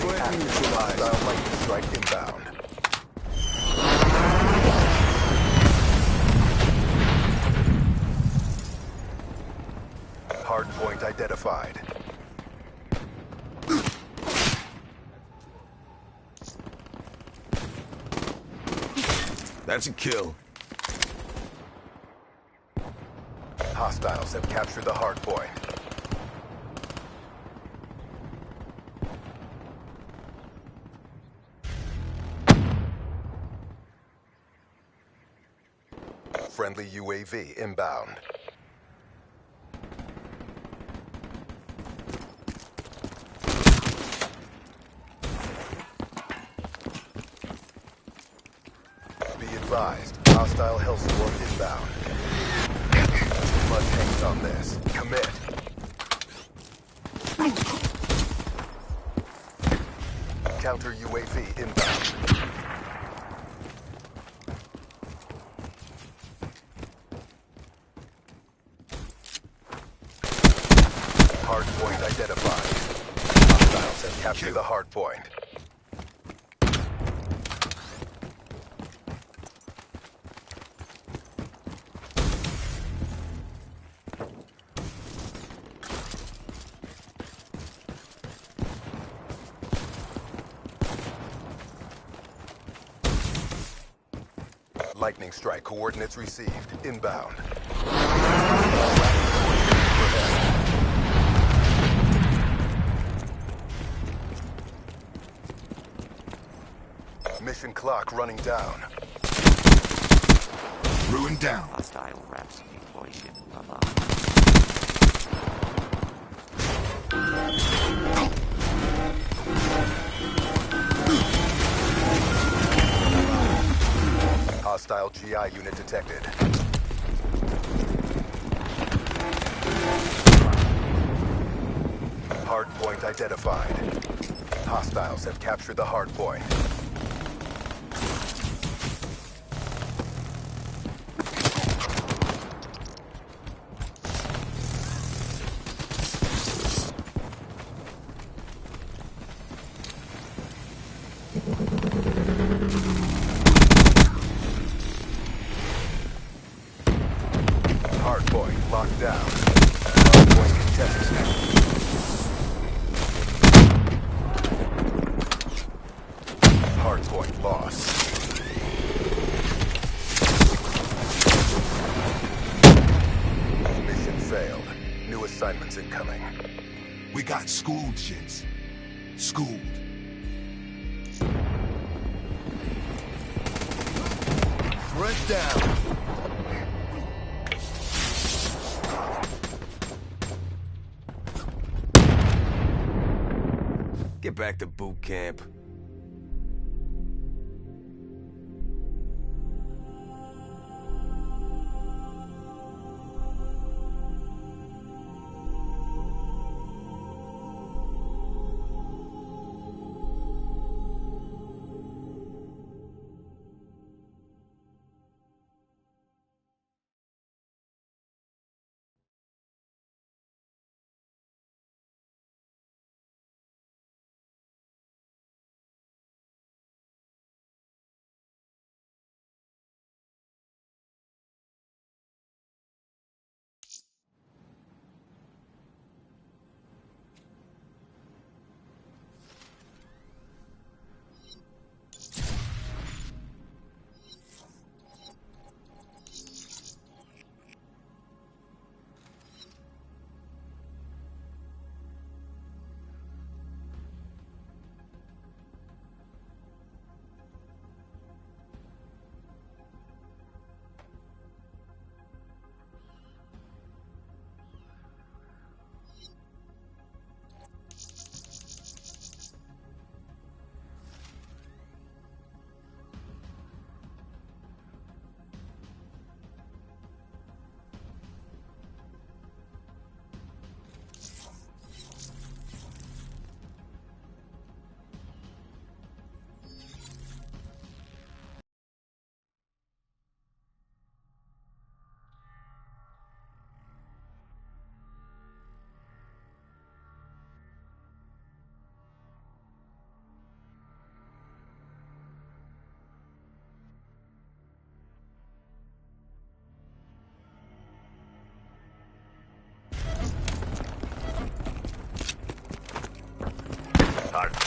Threat active. neutralized. Hostile lightning strike inbound. Hardpoint identified. That's a kill. Hostiles have captured the hardpoint. Friendly UAV inbound. Be advised, hostile Hellstorm inbound. Too much hangs on this. Commit. Counter UAV inbound. Hardpoint identified. Hostiles have captured the hardpoint. Lightning strike coordinates received. Inbound. Mission clock running down. Ruin down. Hostile reps deployment above. Hostile GI unit detected. Hardpoint identified. Hostiles have captured the hardpoint. Hardpoint locked down. Hardpoint contested. Hardpoint lost. Mission failed. New assignments incoming. We got schooled, gents. Schooled. Threat down. Get back to boot camp.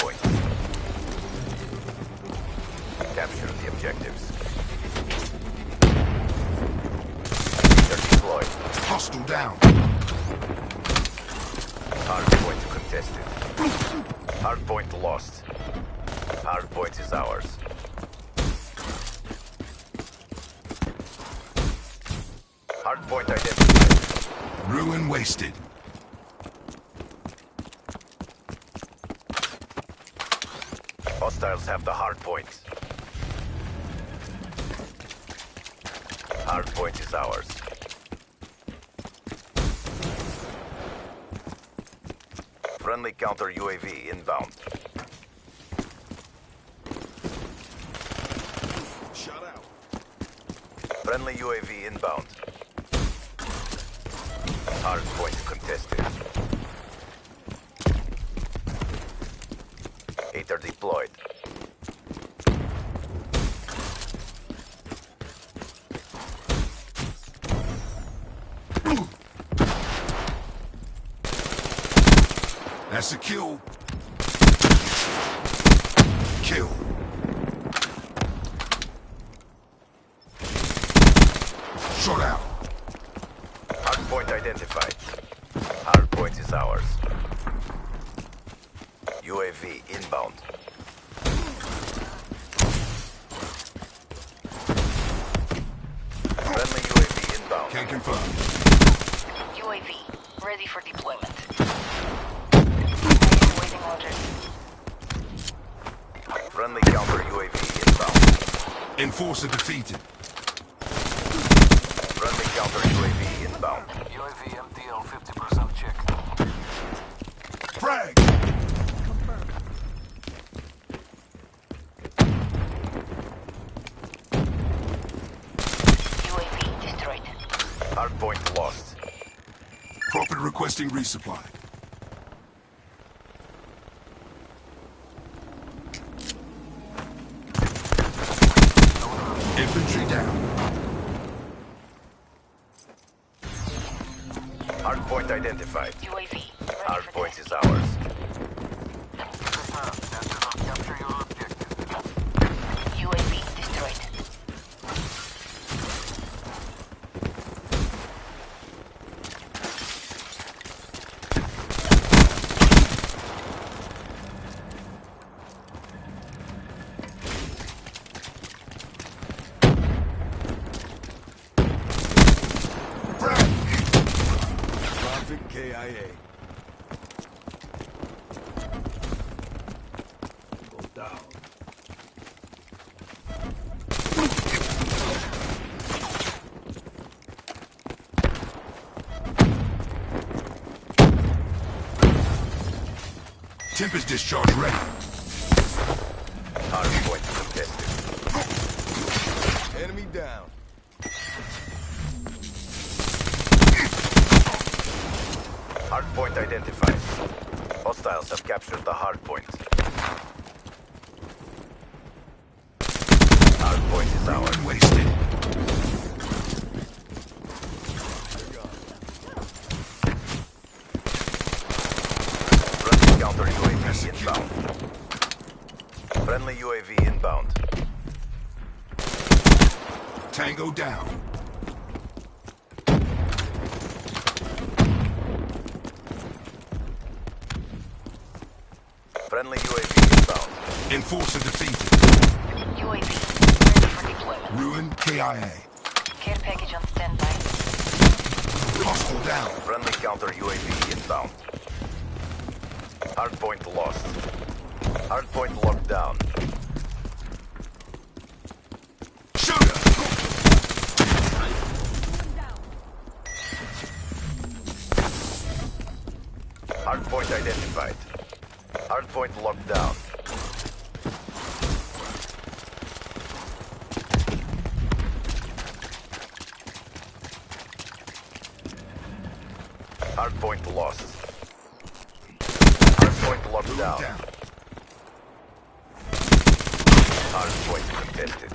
point. Capture the objectives. They're deployed. Hostile down. Hard point contested. Hard point lost. Hard point is ours. Hard point identified. Ruin wasted. Hostiles have the hard point. Hard point is ours. Friendly counter UAV inbound. Shut out. Friendly UAV inbound. Hard point contested. 8 are deployed. That's a kill. Kill. Shut out. Hard point identified. Hard point is ours. UAV inbound. Friendly UAV inbound. Can confirm. UAV, ready for deployment. Waiting orders. Friendly counter UAV inbound. Enforcer defeated. Friendly counter UAV inbound. UAV MTL 50% check. Frag. UAV destroyed. Hard point lost. Prophet requesting resupply. Infantry down. Hard point identified. UAV, ready Hard for point test. is ours. Capture your objective. UAV destroyed. Frag. Prophet KIA. Go down. Tempest discharge ready. Hard point contested. Enemy down. Hard point identified. Hostiles have captured the hard point. Hard point is ours. Wasted. Friendly counter UAV inbound. Friendly UAV inbound. Tango down. Friendly UAV inbound. Enforcer defeated. UAV, ready for deployment. Ruin KIA. Care package on standby. Hostile down. Friendly counter UAV inbound. Hard point lost. Hard point locked down. Shooter. Hard point identified. Hard point locked down. Hard point lost. Hard point locked down. Down. Hard point contested.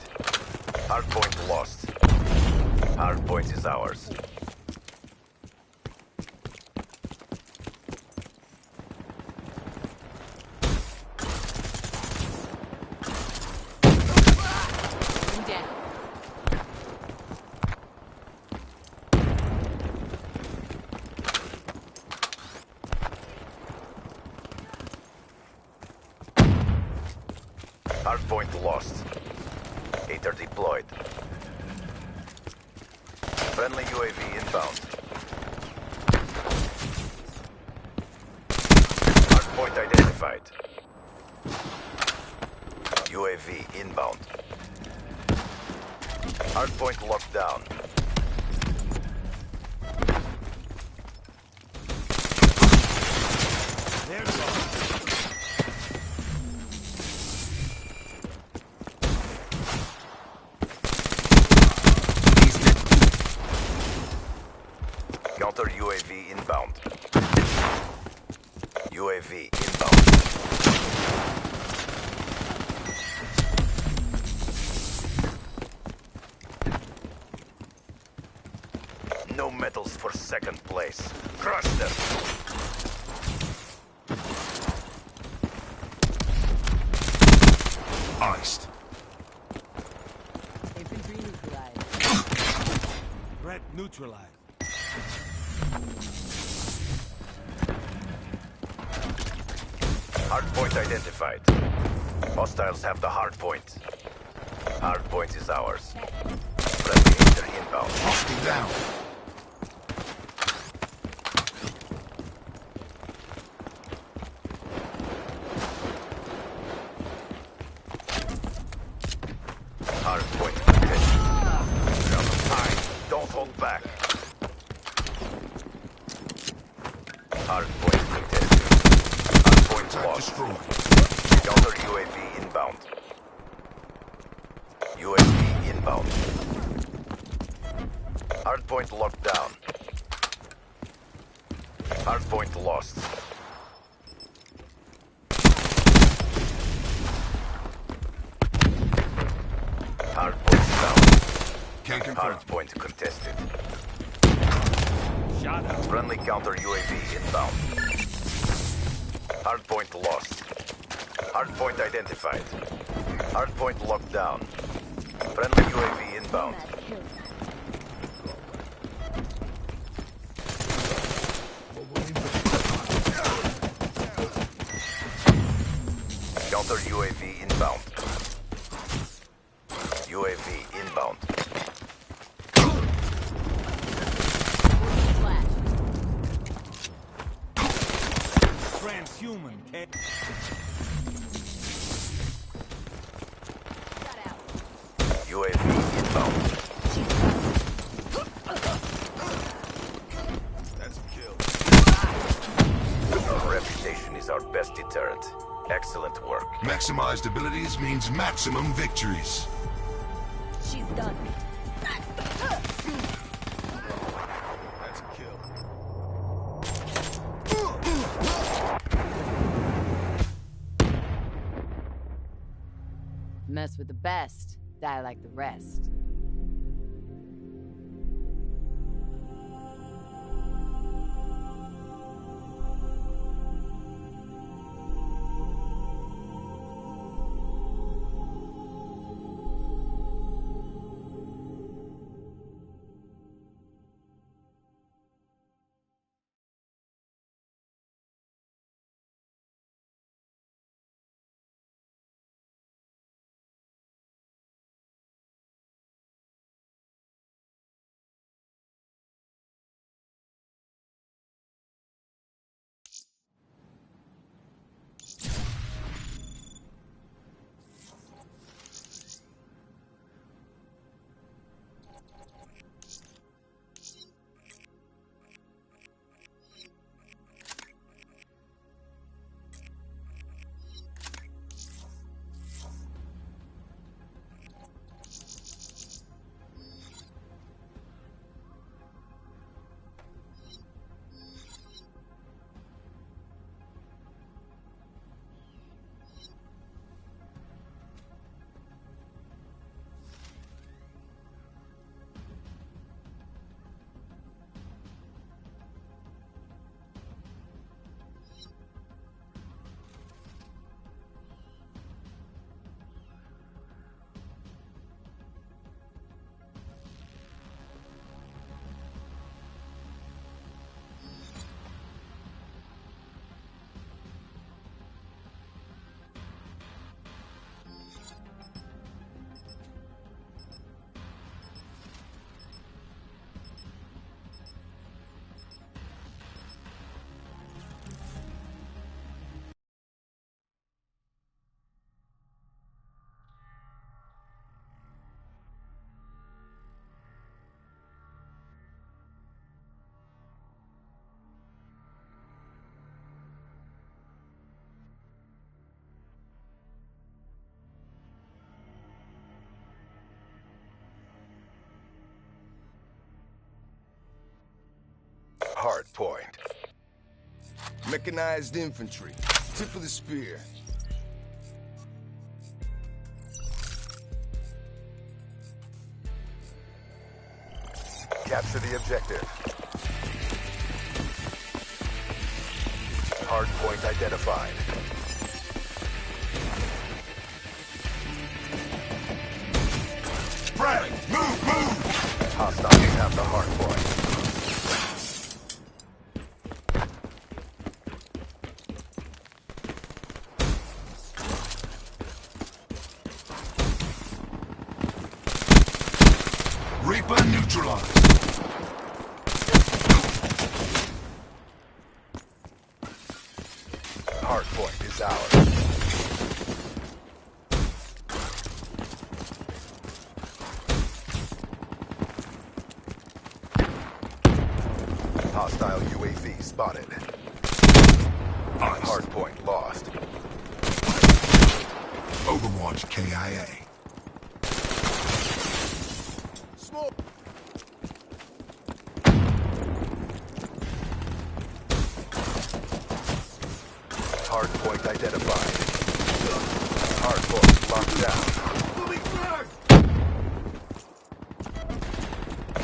Hard point lost. Hard point is ours. Hardpoint lost. Hater deployed. Friendly UAV inbound. Hardpoint identified. UAV inbound. Hardpoint locked down. There's one. He's dead. Counter UAV inbound. UAV inbound. No medals for second place. Crush them. Iced. Infantry neutralized. Threat neutralized. Hardpoint identified. Hostiles have the hardpoint. Hardpoint is ours. Friendly hater inbound. Hostile down. Hardpoint contested. Out of time. Don't hold back. Hardpoint contested. Hardpoint Attack lost. destroyed. Counter UAV inbound. UAV inbound. Hardpoint locked down. Hardpoint lost. Hardpoint down. Can confirm. Hardpoint contested. Shot out. Friendly counter UAV inbound. Hardpoint lost. Hardpoint identified. Hardpoint locked down. Friendly UAV inbound. Counter UAV inbound. UAV inbound. Transhuman. UAV inbound. That's a kill. Our reputation is our best deterrent. Excellent work. Maximized abilities means maximum victories. She's done. That's a kill. Mess with the best, die like the rest. Hard point. Mechanized infantry. Tip of the spear. Capture the objective. Hard point identified. Brad, move! Hostiles have the hard point. Reaper neutralized. Hard point is ours. Hostile UAV spotted. Nice. Hard point lost. Overwatch KIA. Smoke. Hard point identified. Hard point locked down.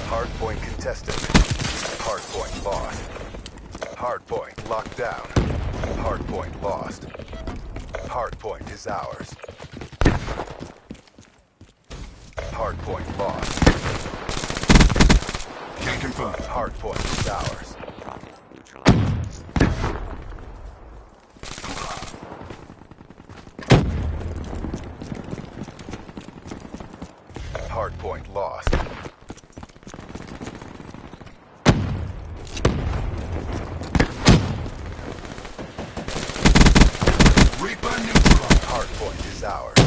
Hard point contested. Hard point lost. Hard point locked down. Hard point lost. Hard point is ours. Hard point lost. Can confirm. Hard point is ours. Rocket neutralized. Hard point lost. Reaper neutralized. Hard point is ours.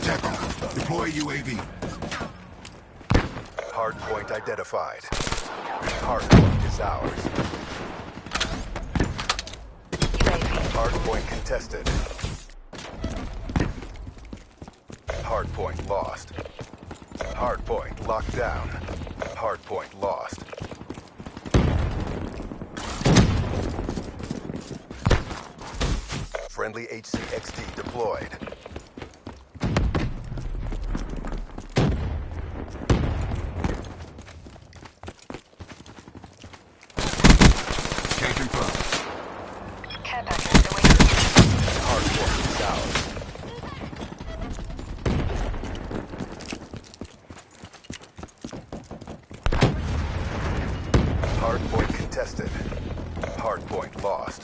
Tap out. Deploy UAV. Hard point identified. Hard point is ours. UAV. Hard point contested. Hard point lost. Hard point locked down. Hard point lost. Friendly HCXD deployed. Can confirm. Care package awaiting. Hard point is ours. Hard point contested. Hard point lost.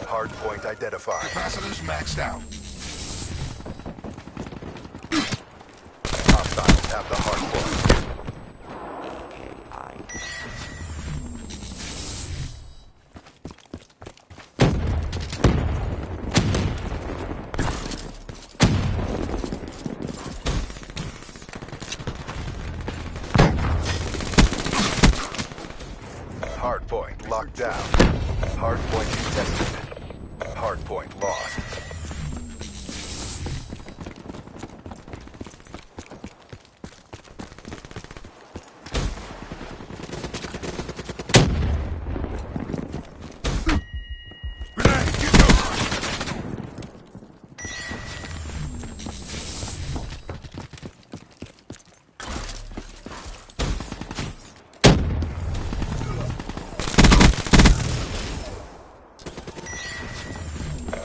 Hard point identified. Capacitors maxed out. Hostiles have the hard point. AKI. Hard point locked down. Hard point contested. Hard point lost. Grenade, get going.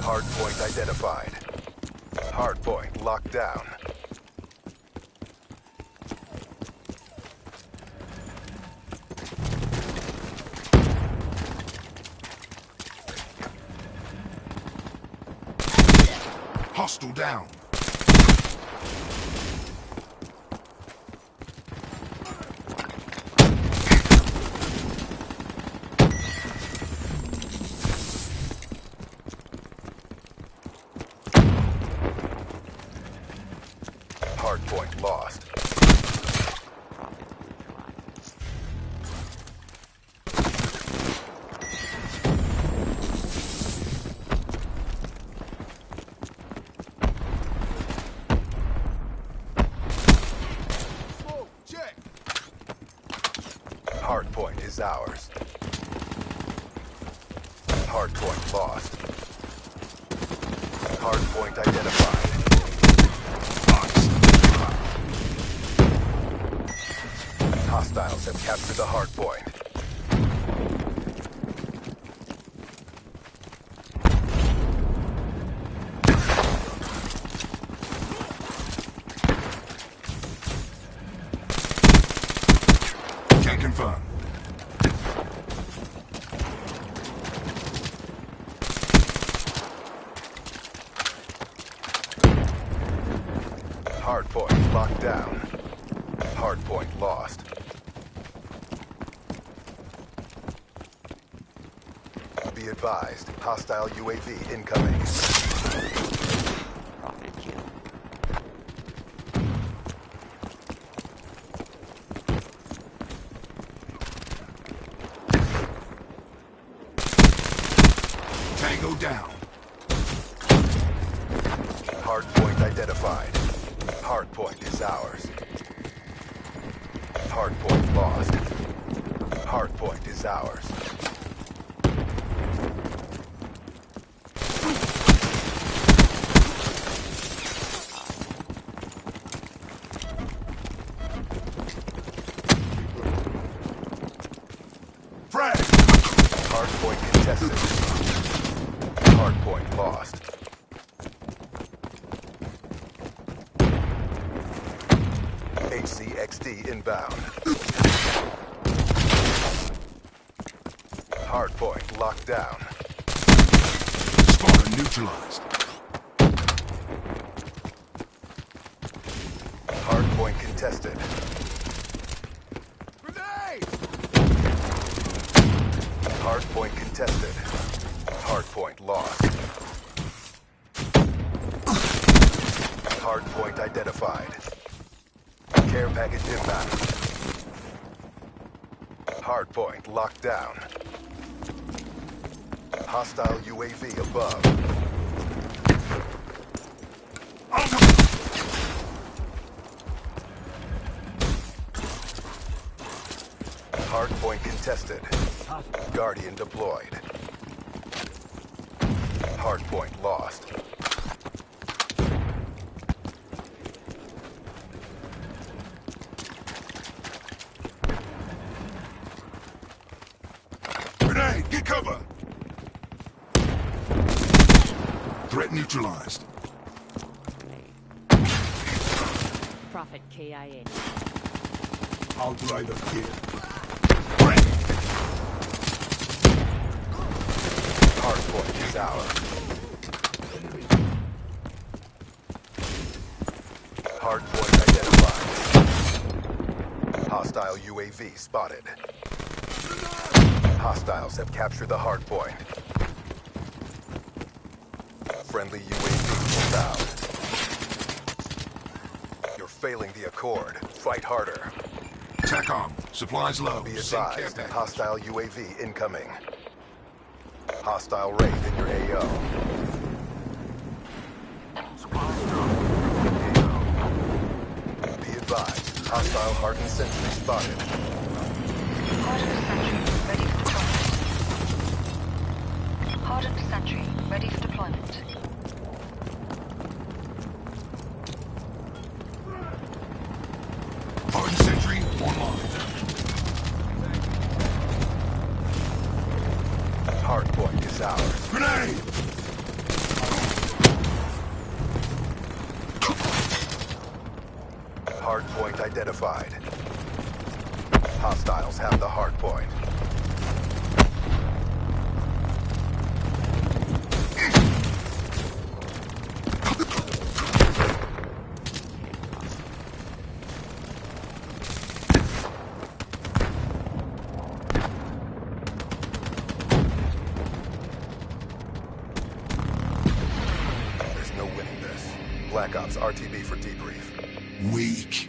Hard point identified. Hard point locked down. Hostile down. Hard point lost. Rocket neutralized. ours. Hardpoint lost. Hardpoint identified. Hostiles have captured the hardpoint. Can confirm. Hardpoint locked down. Hardpoint lost. Be advised, hostile UAV incoming. Profit kill. Tango down. Hardpoint identified. Hardpoint is ours. Hardpoint lost. Hardpoint is ours. Frag. Hardpoint contested. Hardpoint lost. HCXD inbound. Hardpoint locked down. Spotter neutralized. Hardpoint contested. Grenade! Hardpoint contested. Hardpoint lost. Hardpoint identified. Care package inbound. Hardpoint locked down. Hostile UAV above. Hardpoint contested. Guardian deployed. Hardpoint lost. Grenade, get cover. Threat neutralized. Grenade. Prophet KIA. Outrider kill. Hardpoint is ours. Hardpoint identified. Hostile UAV spotted. Hostiles have captured the hardpoint. Friendly UAV inbound. You're failing the accord. Fight harder. TACOM. Supplies low. Be Send care advised, package. hostile UAV incoming. Hostile raid in your AO. Supplies drone. Be advised, hostile hardened sentry spotted. Hardened sentry, ready for deployment. Hardened sentry, ready for deployment. Hardened sentry online. Hardpoint is ours. Grenade! Hardpoint identified. Hostiles have the hardpoint. There's no winning this. Black Ops RTB for debrief. Weak.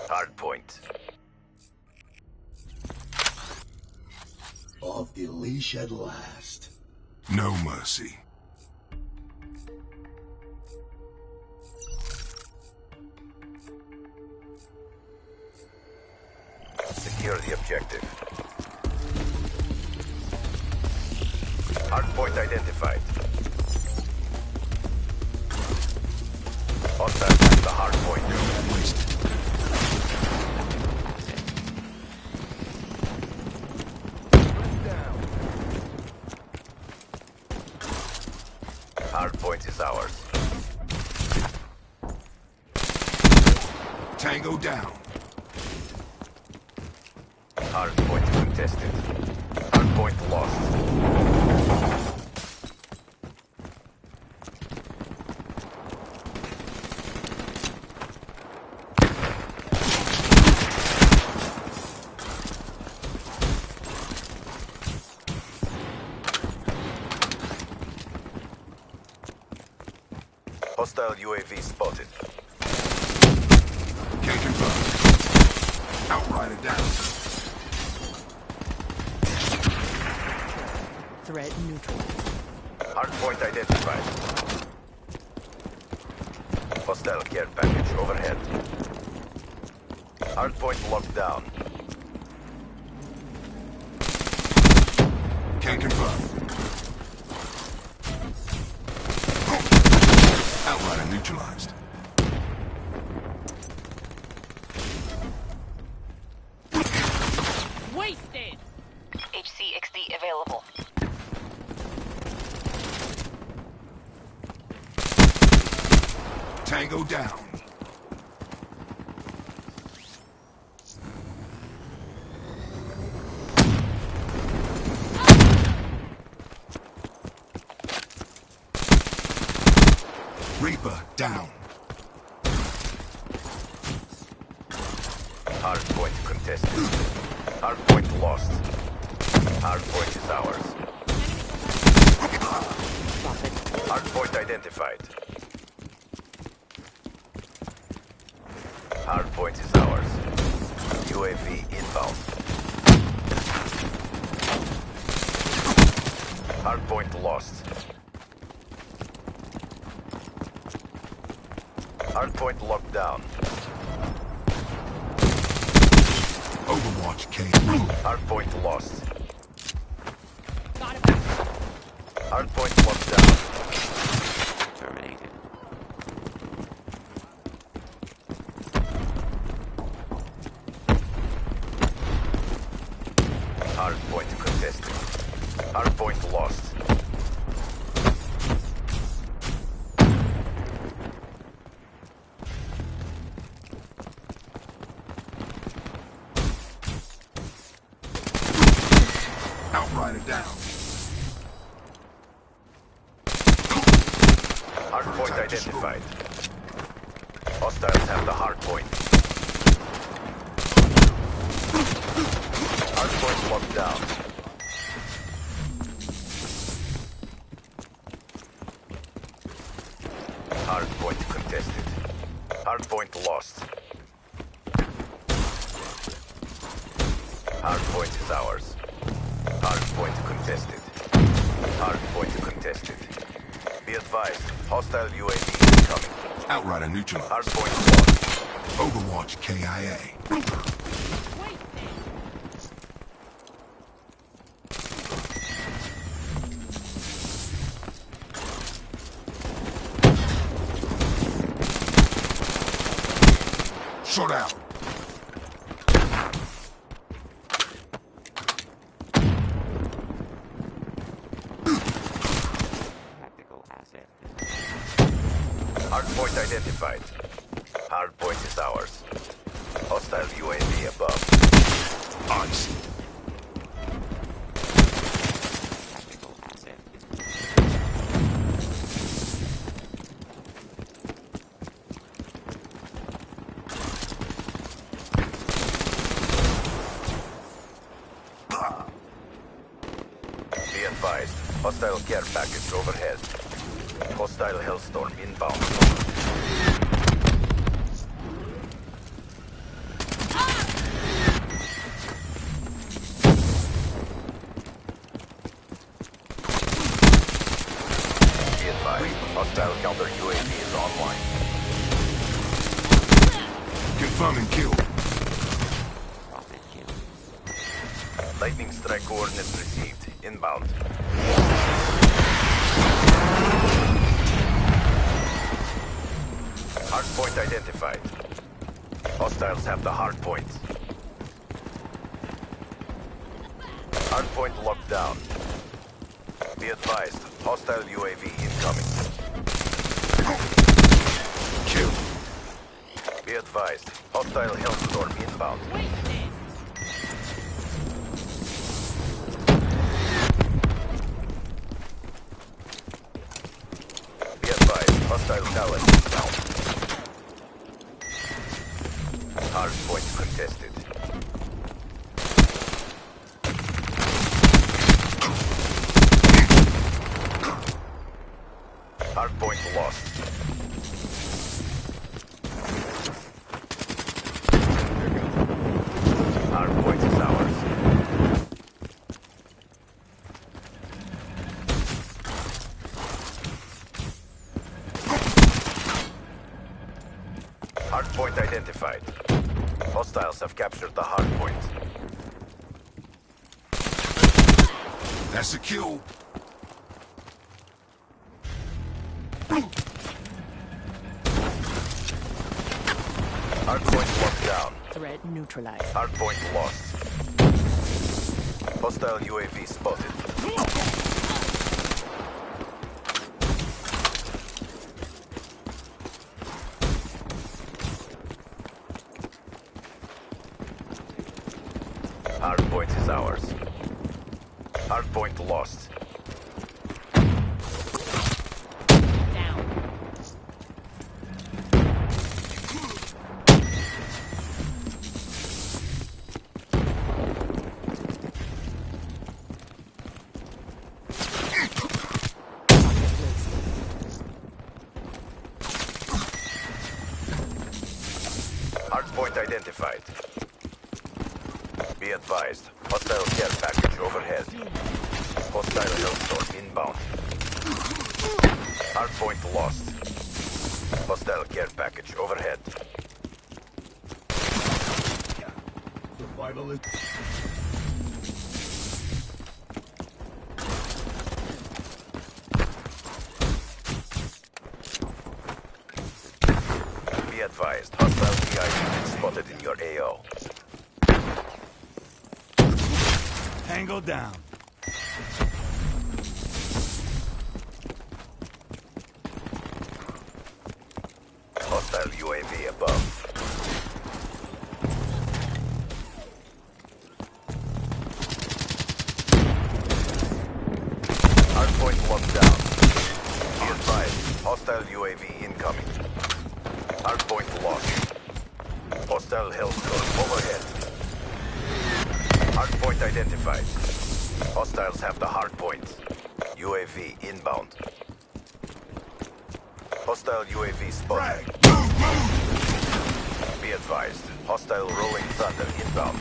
Hard point. Of Elish at last. No mercy. Secure the objective. Hard point identified. Hostile at the hard point. Wasted. Hard point is ours. Tango down. Hard point contested. Hard point lost. Hostile UAV spotted. Can't confirm. Outrider down. Threat neutralized. Hard point identified. Hostile care package overhead. Hard point locked down. Can't confirm. Outrider neutralized. Wasted! HCXD available. Tango down. Reaper down. Hard point contested. Hard point lost. Hard point is ours. Hard point identified. Hard point is ours. UAV inbound. Hard point lost. Hard point locked down. Overwatch K. Hard point lost. Got it back. Hard point locked down. Terminated. Hard point contested. Hard point lost. Outrider down. Hard point identified. Hostiles have the hard point. Hard point locked down. Hard point contested. Hard point lost. Hard point is ours. Hard point contested. Hard point contested. Be advised, hostile UAV incoming. Outrider neutralized. Hard point lost. Overwatch KIA. Shut out. Tactical asset. Hard point identified. Hard point is ours. Hostile UAV above. Ice. Tactical asset. Be advised, hostile care package overhead. Hostile Hellstorm inbound. Confirming kill. Profit kill. Lightning strike coordinates received. Inbound. Hardpoint identified. Hostiles have the hardpoint. Hardpoint locked down. Be advised, hostile UAV incoming. Kill. Be advised, hostile Hellstorm inbound. Wasted. Be advised, hostile tower inbound. Hardpoint contested. Hardpoint lost. Hardpoint is ours. Hardpoint identified. Hostiles have captured the hardpoint. That's a kill. Hardpoint locked down. Threat neutralized. Hardpoint lost. Hostile UAV spotted. Hardpoint is ours. Hardpoint lost. Down. Hardpoint identified. Be advised, hostile care package overhead. Hostile Hellstorm inbound. Hardpoint lost. Hostile care package overhead. Survival is... Be advised, hostile PID spotted in your AO. Tango down. Hostile UAV above. Hardpoint locked down. Be advised, hostile UAV incoming. Hardpoint lost. Hostile Hellstorm overhead. Hardpoint identified. Hostiles have the hardpoint. UAV inbound. Hostile UAV spotted. Be advised, hostile rolling thunder inbound.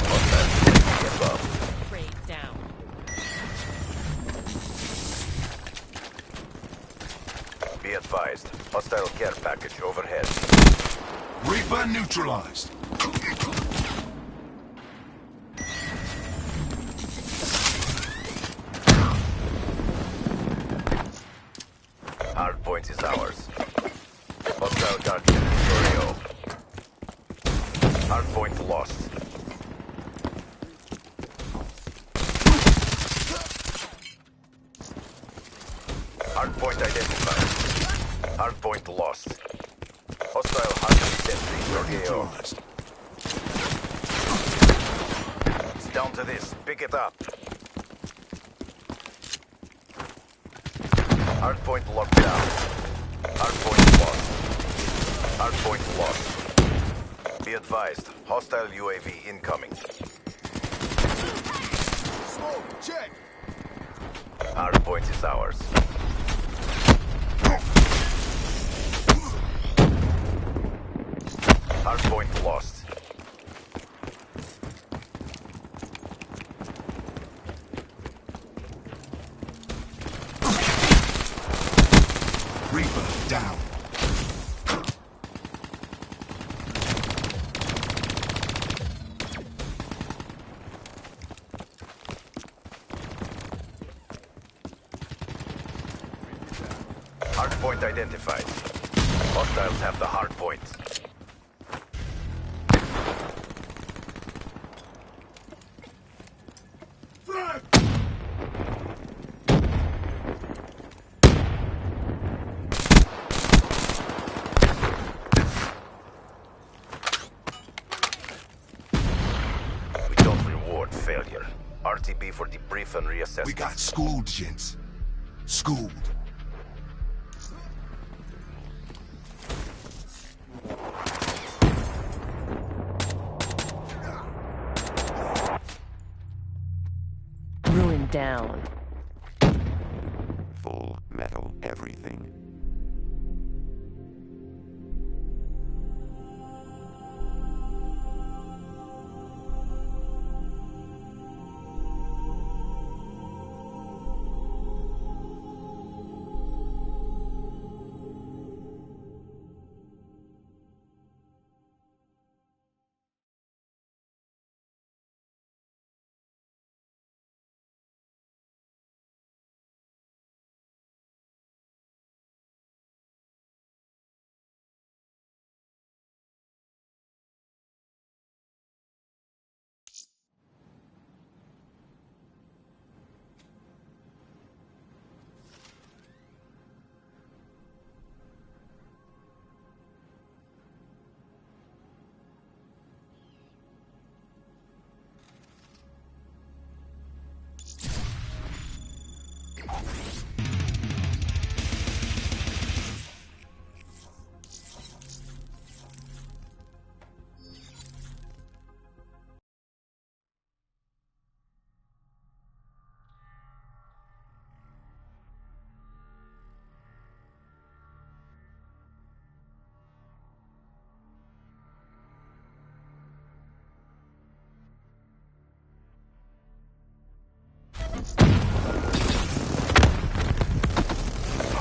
Hostile UAV above. Raid down. Be advised, hostile care package overhead. Reaper neutralized. Hardpoint is ours. Hostile Guardian Victorio. Hardpoint lost. Hardpoint identified. Hardpoint lost. Hostile hardpoint sentry in your AO. Neutralized. It's down to this. Pick it up. Hardpoint locked down. Hardpoint lost. Hardpoint lost. Be advised, hostile UAV incoming. Smoke, check. Hardpoint is ours. Hardpoint lost. Down. Hardpoint identified. Hostiles have the hardpoint. We don't reward failure. RTB for debrief and reassessment. We got schooled, gents. Schooled. Ruin down. Full metal everything.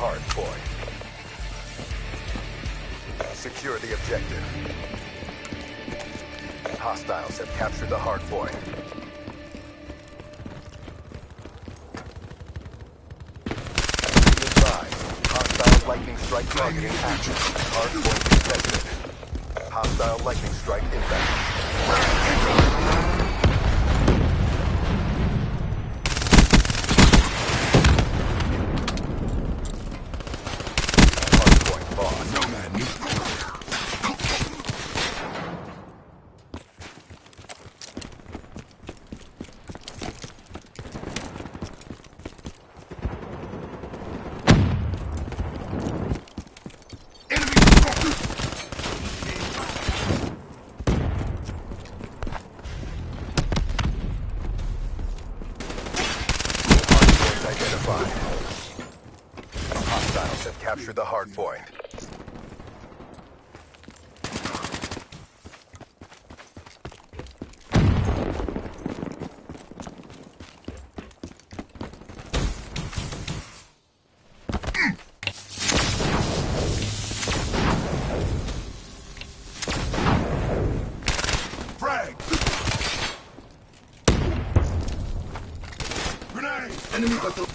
Hardpoint. Secure the objective. Hostiles have captured the hardpoint. Be advised, hostile lightning strike targeting action. Hardpoint detected. Hostile lightning strike inbound. Hardpoint lost. Nomad new. Hardpoint identified. Hostiles have captured the hardpoint. Frag! Grenade! Enemy got the...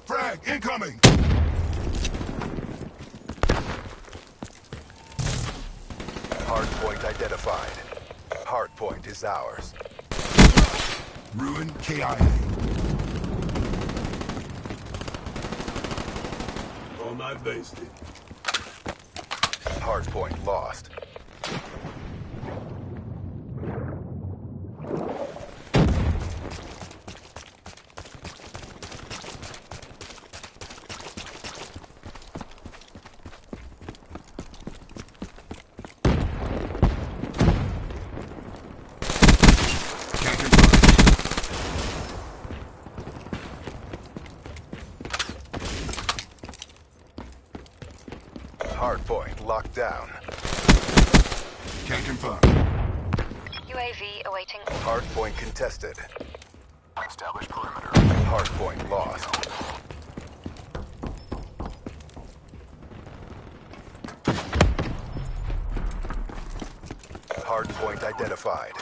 Frag incoming! Hardpoint identified. Hardpoint is ours. Ruin KIA. On my base. Hardpoint lost. Hardpoint locked down. Can't confirm. UAV awaiting orders. Hardpoint contested. Establish perimeter. Hardpoint lost. Hardpoint identified.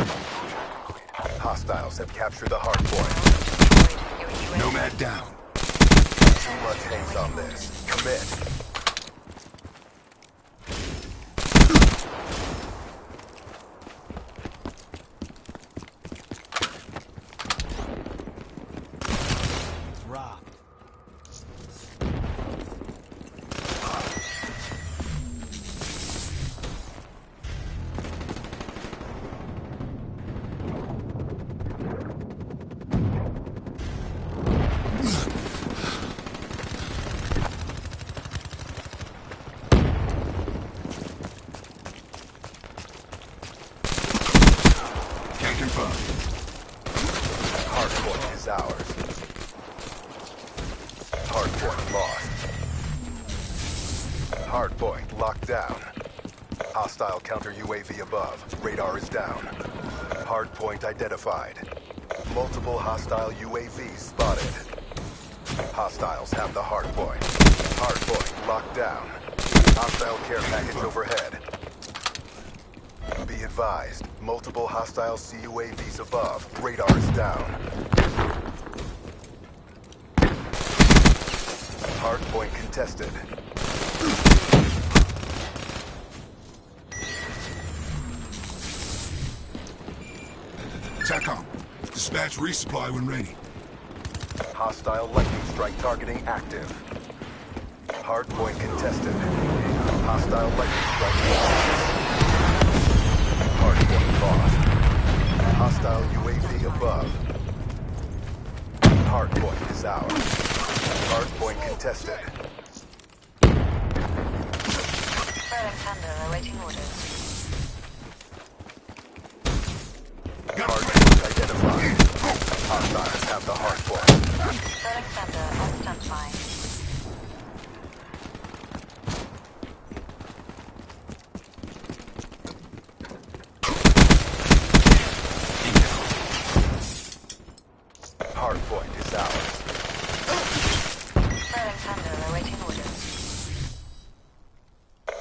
Hostiles have captured the hardpoint. Your UAV. Nomad down. Too much hands on this. Commit. Can't confirm. Hardpoint is ours. Hardpoint lost. Hardpoint locked down. Hostile counter UAV above. Radar is down. Hardpoint identified. Multiple hostile UAVs spotted. Hostiles have the hardpoint. Hardpoint locked down. Hostile care package overhead. Be advised, multiple hostile CUAVs above. Radar is down. Hardpoint contested. TACOM. Dispatch resupply when ready. Hostile lightning strike targeting active. Hardpoint contested. Hostile lightning strike active. Hardpoint lost. Hostile UAV above. Hardpoint is ours. Hardpoint contested. Rolling Thunder awaiting orders. Hardpoint identified. Hostiles have the hardpoint. Rolling Thunder on standby. Hardpoint is ours. Rolling Thunder awaiting orders.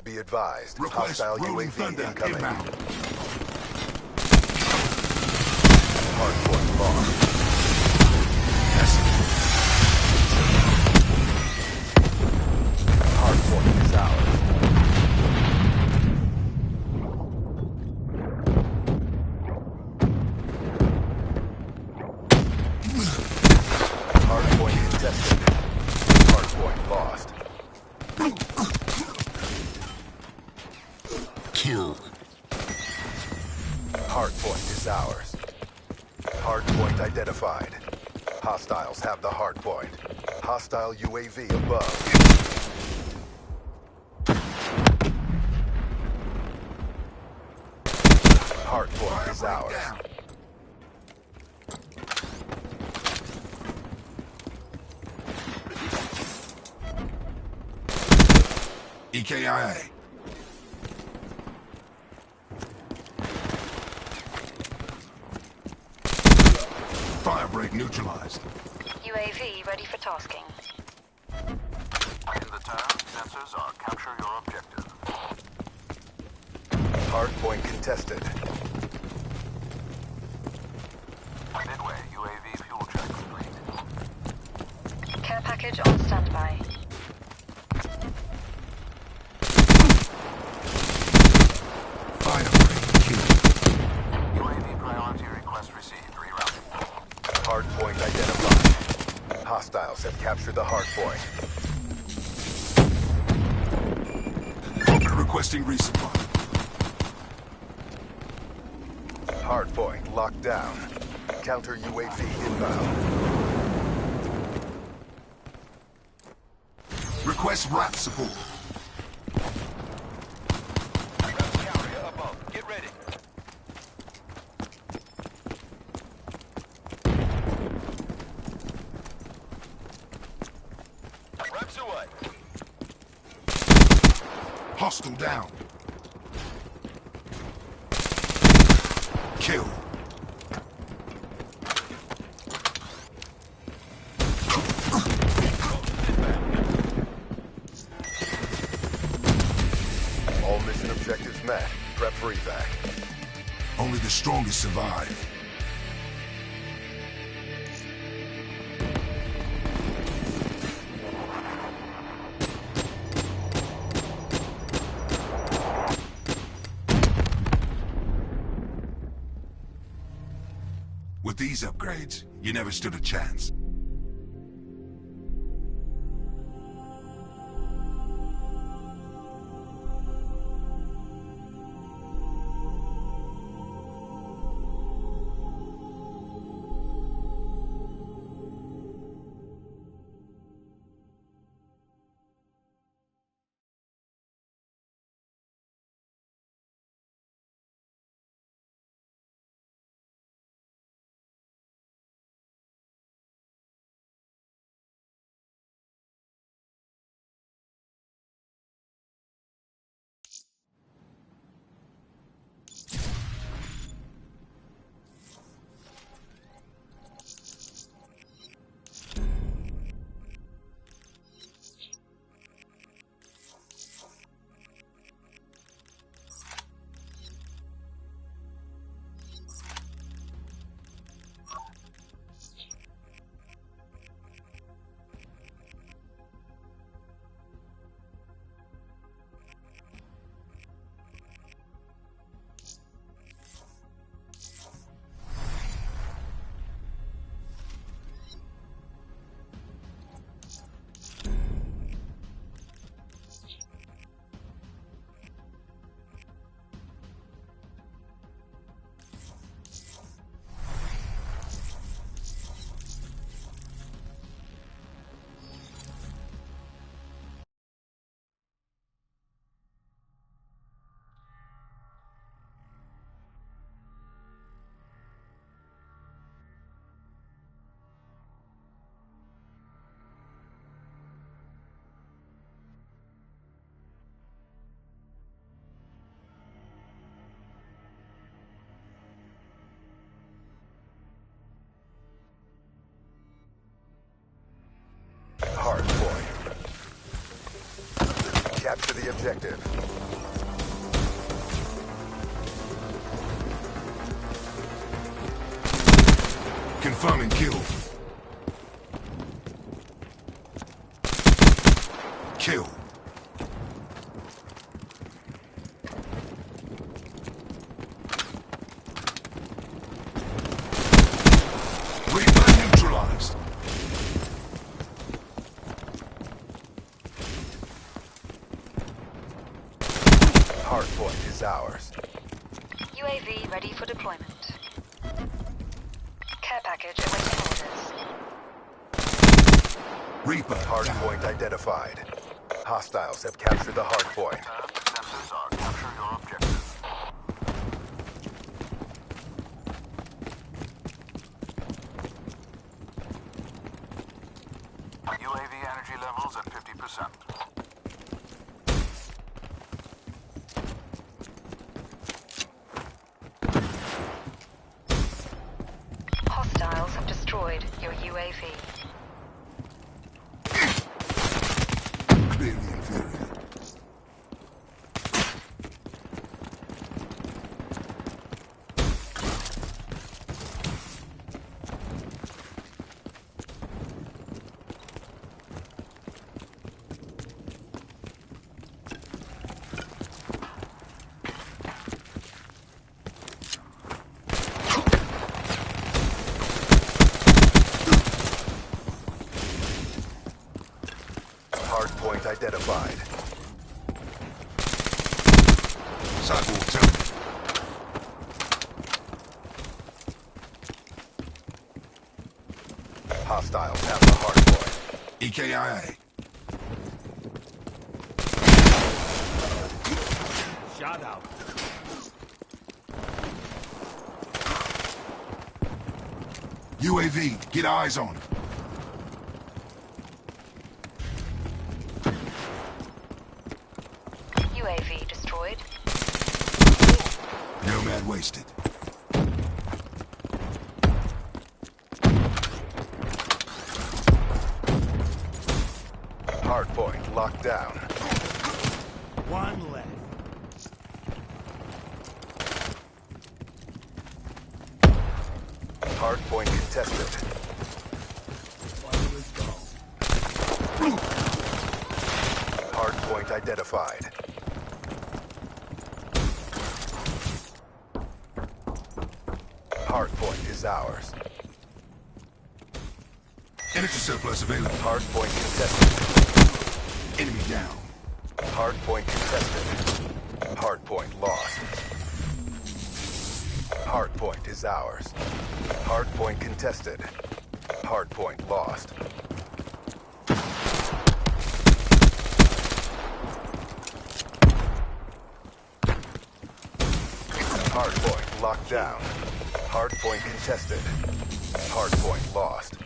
Be advised, Request hostile rolling UAV thunder incoming. inbound. Hardpoint lost. Yes. Hardpoint is ours. Hardpoint contested. Hardpoint lost. Kill. Hardpoint is ours. Hardpoint identified. Hostiles have the hardpoint. Hostile UAV above. Hardpoint is ours. EKIA. Firebreak neutralized. UAV ready for tasking. In the turn, sensors are capture your objective. Hardpoint contested. Midway, UAV fuel check complete. Care package on standby. Firebreak kill. UAV priority request received. Rerouting. Hardpoint identified. Hostiles have captured the hardpoint. Requesting resupply. Hardpoint locked down. Counter UAV inbound. Request RAP support. Carrier above. Get ready. Raps away. Hostile down. Kill. All mission objectives met. Prep for evac. Only the strongest survive. With these upgrades, you never stood a chance. Hard point. Capture the objective. Confirming kill. Kill. Reaper neutralized. Hardpoint is ours. UAV ready for deployment. Care package awaiting orders. Reaper Hardpoint identified. Hostiles have captured the hardpoint. Sensors are capture your objective. UAV energy levels at 50%. Hostiles have destroyed your UAV. clearly inferior. Hardpoint identified. Sidewalk zone. Hostiles have the hardpoint. EKIA. Shot out. UAV, get eyes on it. UAV Nomad wasted. Hardpoint locked down. One left. Hardpoint contested. Hardpoint identified. Hardpoint is ours. Energy surplus available. Hardpoint contested. Enemy down. Hardpoint contested. Hardpoint lost. Hardpoint is ours. Hardpoint contested. Hardpoint lost. Hardpoint locked down. Hardpoint contested. Hardpoint lost.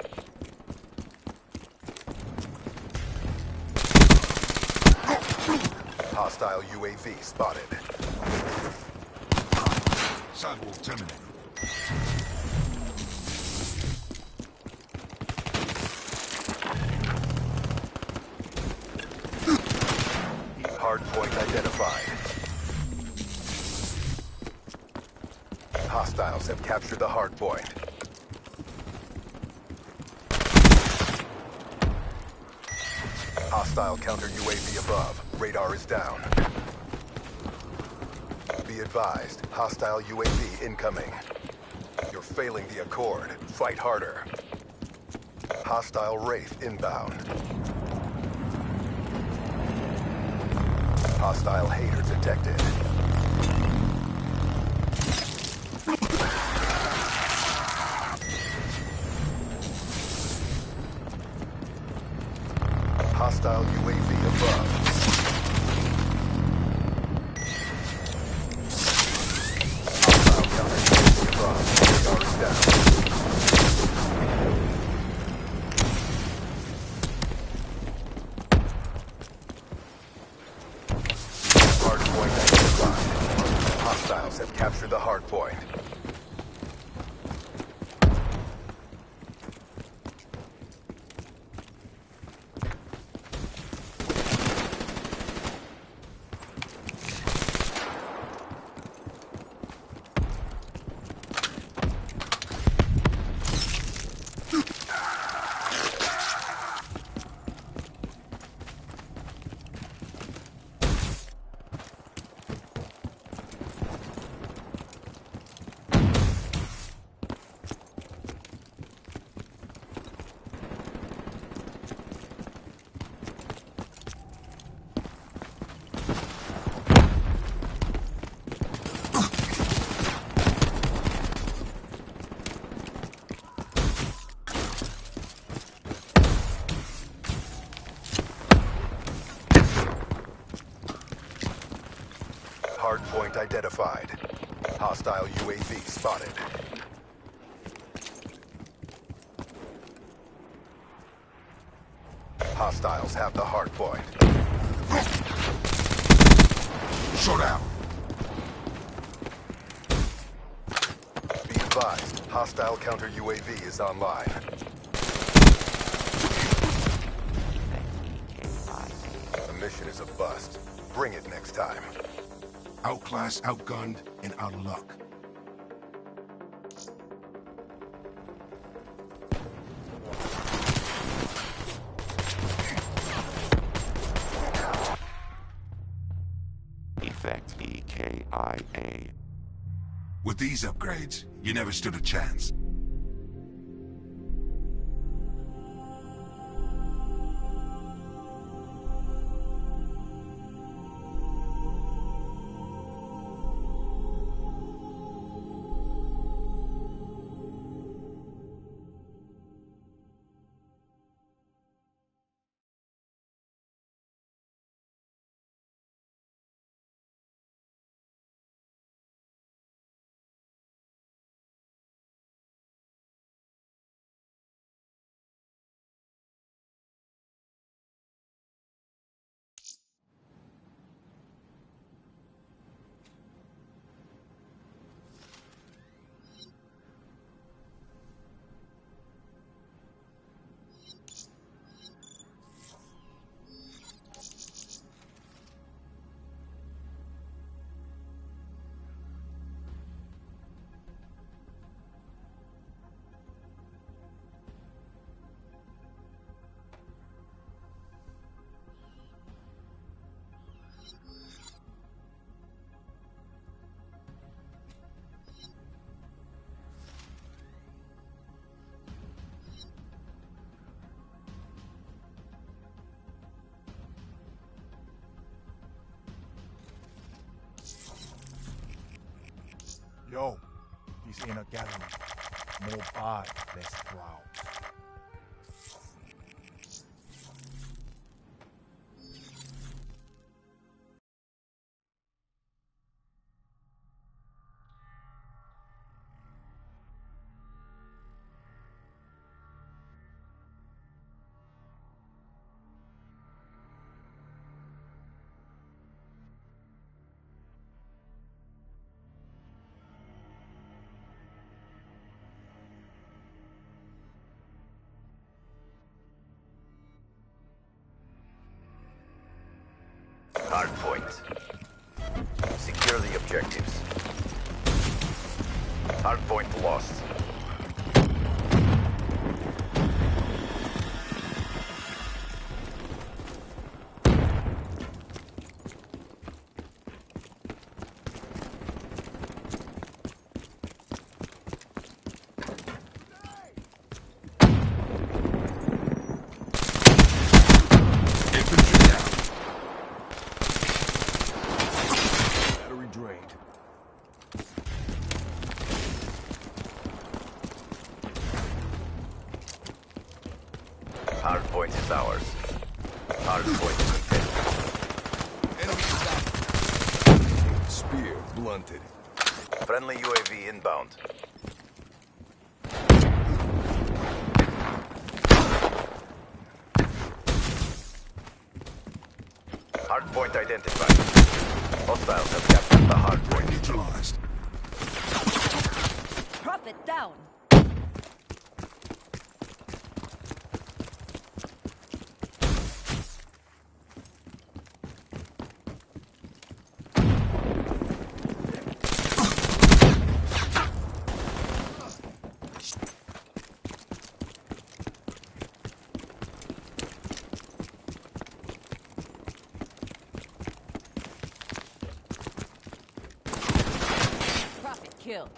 Hostile UAV spotted. Sidewalk terminated. Hardpoint identified. Hostiles have captured the hardpoint. Hostile counter UAV above. Radar is down. Be advised, hostile UAV incoming. You're failing the Accord. Fight harder. Hostile Wraith inbound. Hostile Hater detected. Hostile UAV above. Hostile counter UAV above. Radar is down. Hardpoint identified. Hostiles have captured the hardpoint. Hardpoint identified. Hostile UAV spotted. Hostiles have the hardpoint. Showdown. Be advised, hostile counter UAV is online. The mission is a bust. Bring it next time. Outclassed, outgunned, and out of luck. Effect EKIA. With these upgrades, you never stood a chance. Yo, this ain't a gallery. More vibe, less crowds. Hard point. Secure the objectives. Hard point lost. Infantry down. Battery drained. Hard point is ours. Hard point contested. Enemy shot. Spear blunted. Friendly UAV inbound. Hard point identified. Hostiles have captured the hard point. Neutralized. Prophet down. Prophet killed.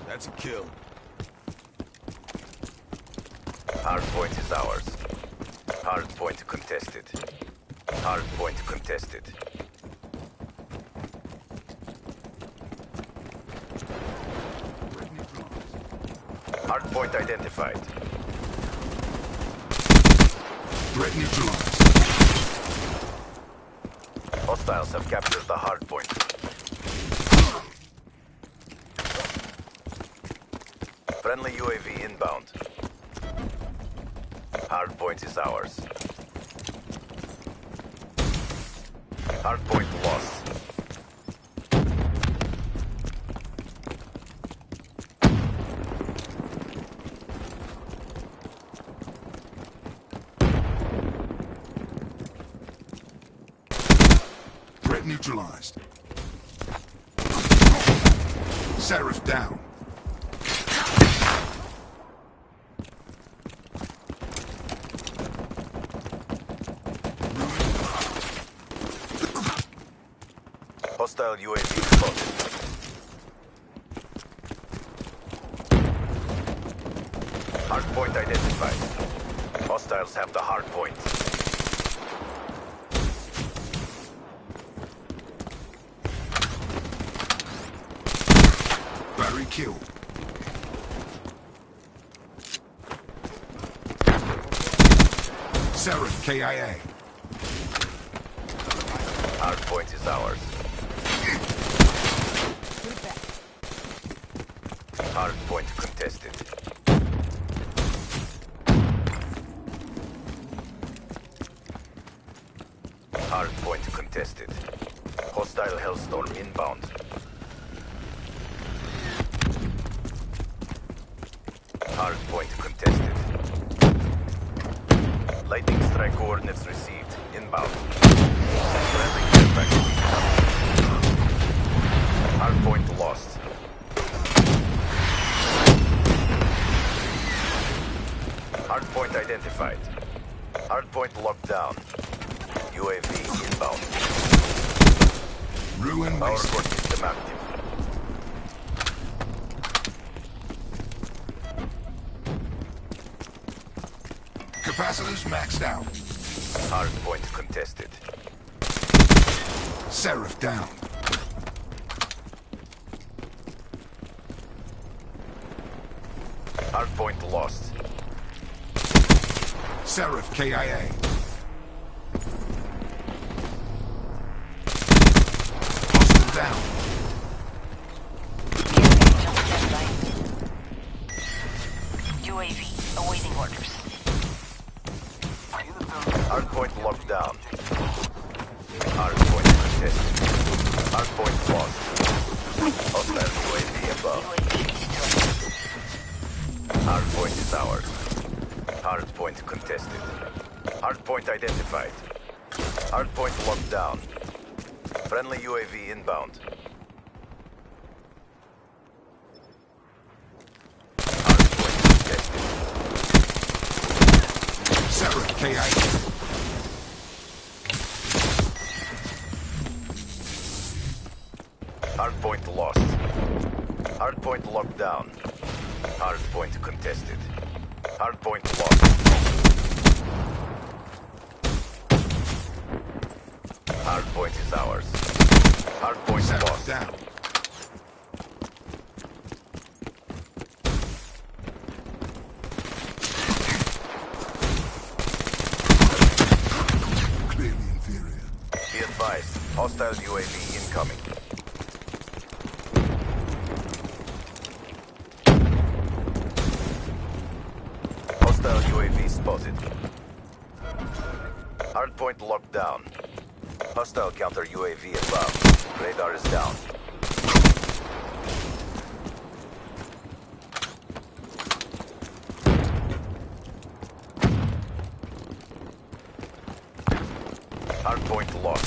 That's a kill. Hard point is ours. Hard point contested. Hard point contested. Hard point identified. Threat neutralized. Hostiles have captured the hard point. Friendly UAV inbound. Hard point is ours. Hard point lost. Threat neutralized. Seraph down. Hostile UAV spotted. Hard point identified. Hostiles have the hard point. Battery killed. Seraph KIA. Hard point is ours. Hard point contested. Hard point contested. Hostile Hellstorm inbound. Hard point contested. Lightning strike coordinates received. Inbound. Friendly care package. Hard point lost. Hard point identified. Hard point locked down. UAV inbound. Ruin Power waste. cord system active. Capacitors maxed out. Hardpoint contested. Seraph down. Hardpoint lost. Seraph KIA. Hostile down. Engage on standby. UAV awaiting orders. Hardpoint locked down. Hardpoint contested. Hardpoint lost. Hostile UAV above. UAV destroyed. Hardpoint is ours. Hardpoint contested. Hardpoint identified. Hardpoint locked down. Friendly UAV inbound. Hardpoint contested. Seraph KIA. Hardpoint lost. Hardpoint locked down. Hardpoint contested. Hardpoint lost. Hardpoint is ours. Hardpoint Seraph lost. down. Clearly inferior. Be advised. Hostile UAV incoming. Hostile UAV spotted. Hardpoint locked down. Hostile counter UAV above. Radar is down. Hardpoint lost.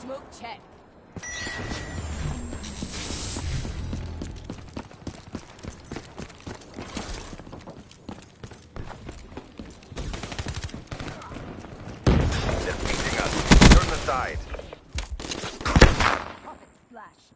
Smoke check. They're beating us. Turn the tide. Profit splashed.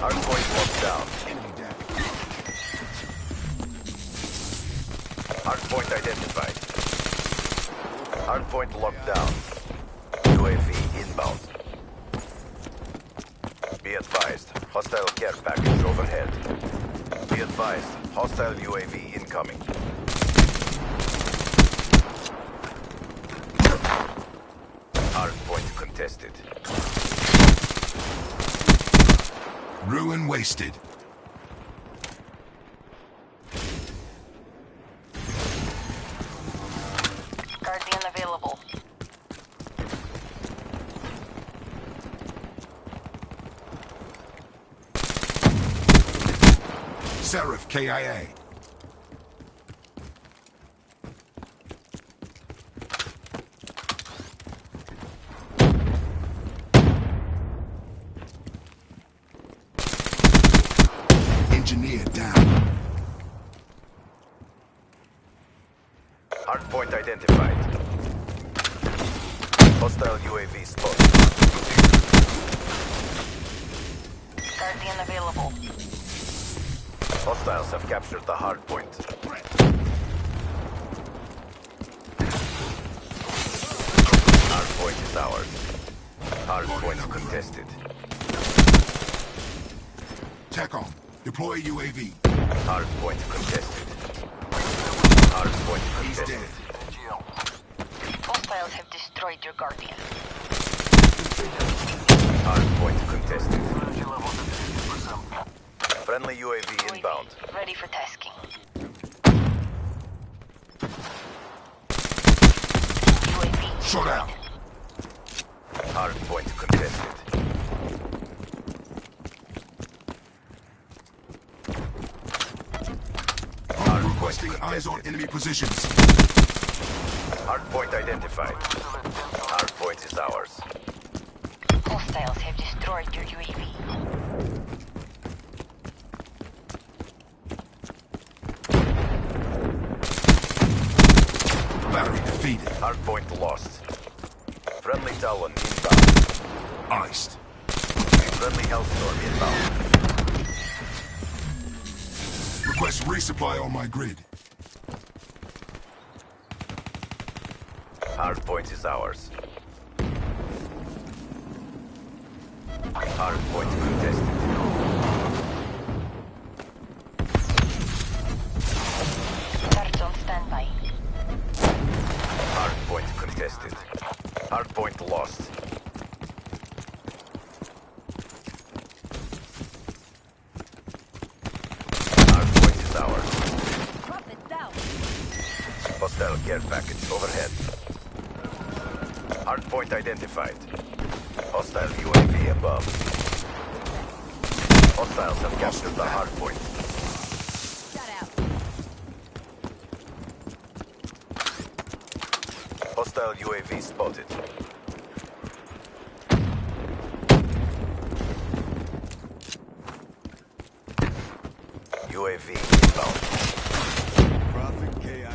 Hardpoint locked down. Enemy down. Hardpoint identified. Hardpoint locked down. UAV inbound. Be advised. Hostile care package overhead. Be advised. Hostile UAV incoming. Hardpoint contested. Ruin wasted. Guardian available. Seraph KIA. Engineer down. Hardpoint identified. Hostile UAV spotted. Guardian available. Hostiles have captured the hardpoint. Hardpoint is ours. Hardpoint contested. TACOM. Deploy UAV. Hardpoint contested. Hardpoint He's contested. dead. Hostiles have destroyed your Guardian. Hardpoint contested. Energy level at 50%. Friendly UAV inbound. Ready for tasking. UAV. Shot out. Hardpoint contested. I'm requesting eyes on enemy positions. Hardpoint identified. Hardpoint is ours. Hostiles have destroyed your UAV. Battery defeated. Hardpoint lost. Friendly Talon inbound. Iced. Friendly Hellstorm inbound. Request resupply on my grid. Hardpoint is ours. Hardpoint contested. Turrets on standby. Hardpoint contested. Hardpoint lost. Hardpoint is ours. Drop it down. Hostile care package overhead. Hardpoint identified. Hostile UAV above. Hostiles have captured the hardpoint. Shut out. Hostile UAV spotted. UAV inbound. Profit KIA.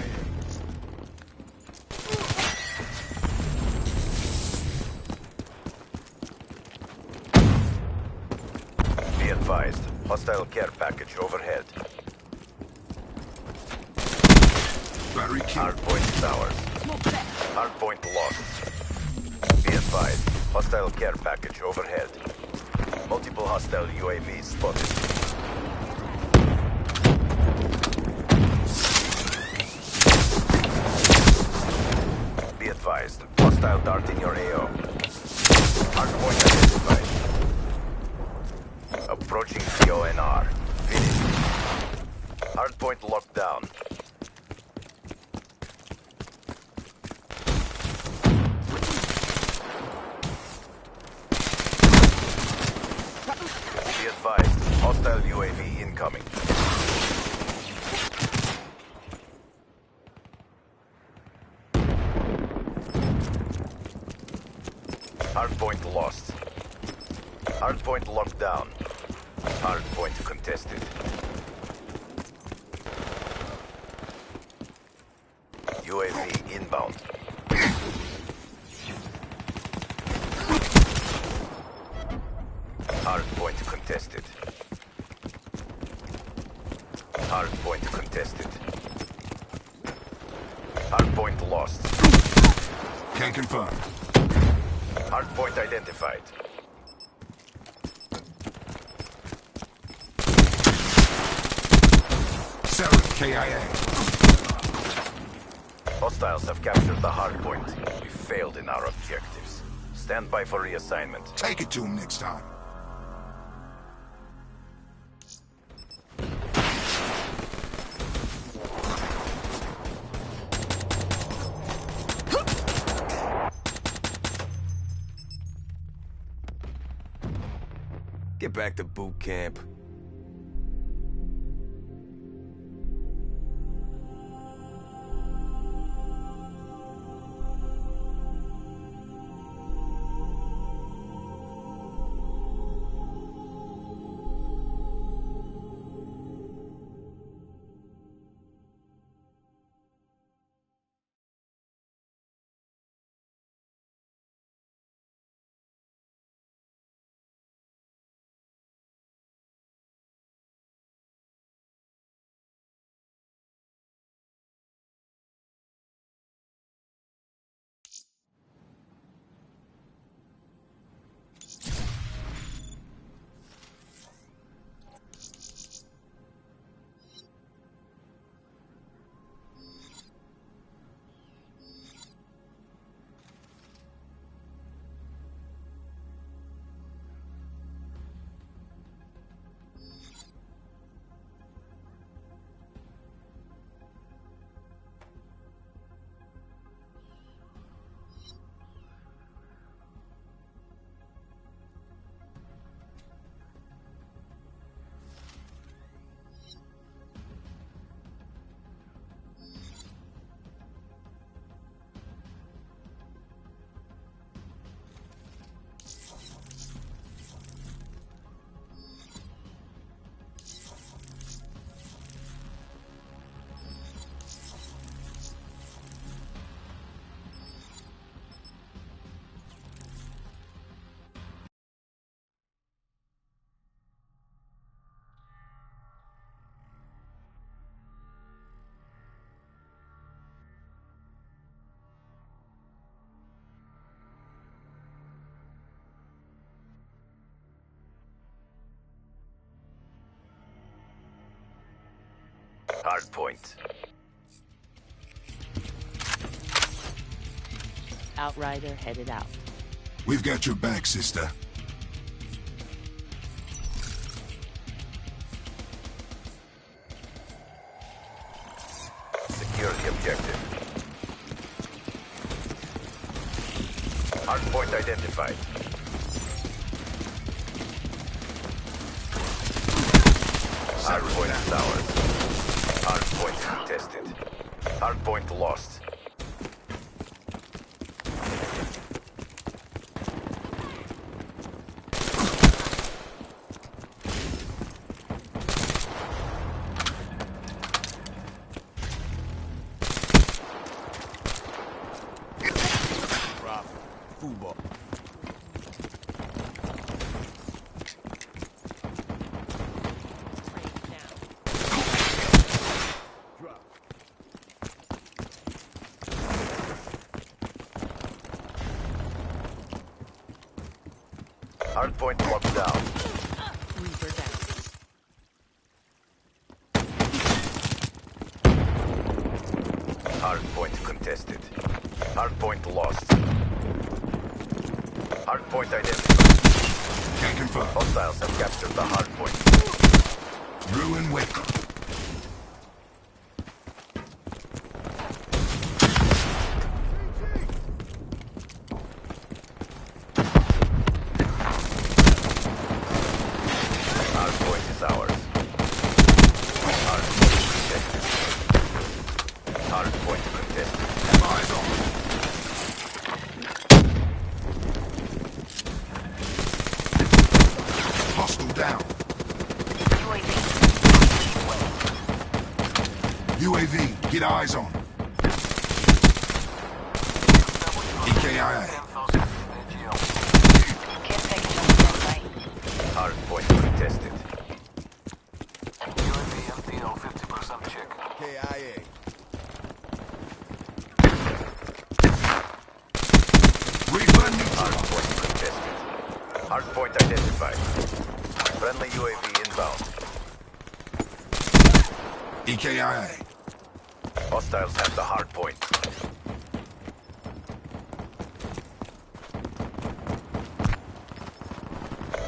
Be advised. Hostile care package overhead. Battery killed. Hardpoint is ours. Smoke check. Hardpoint lost. Be advised. Hostile care package overhead. Multiple hostile UAVs spotted. Be advised. Hostile dart in your AO. Hardpoint identified. Approaching CONR. Finished. Hardpoint locked down. Be advised. Hostile UAV incoming. Hardpoint lost. Hardpoint locked down. Hardpoint contested. UAV inbound. Hardpoint contested. Hardpoint contested. Hardpoint lost. Can confirm. Hardpoint identified. Sarah, KIA. Hostiles have captured the hardpoint. We failed in our objectives. Stand by for reassignment. Take it to him next time. Get back to boot camp. Hard point. Outrider headed out. We've got your back, sister. Secure the objective. Hard point identified. Hard point is ours. Hard point contested. Hard point lost. Football. Hard point locked down. Reaper down. Hard point contested. Hard point lost. Hard point identified. Can confirm. Hostiles have captured the hard point. Ruin wait. Hard point is ours. Hard point contested. Hard point contested. Have eyes on. Hostile down. UAV, get eyes on. EKIA. 10,000 AGL. Care package on standby. Hard point contested. UAV MTL 50% check. KIA. Reaper Hard neutral. point contested. Hard point identified. Friendly UAV inbound. EKIA. Hostiles have the hard point.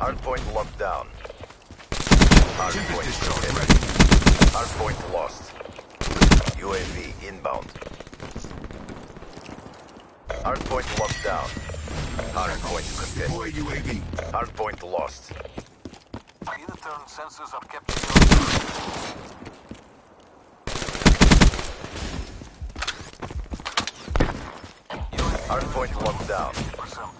Hard point locked down. Hard Tempest point discharge contested. ready. Hard point lost. UAV inbound. Hard point locked down. Hard point contested. Deploy UAV. Hard point lost. Either turn sensors are kept in Hard point locked down. 50%.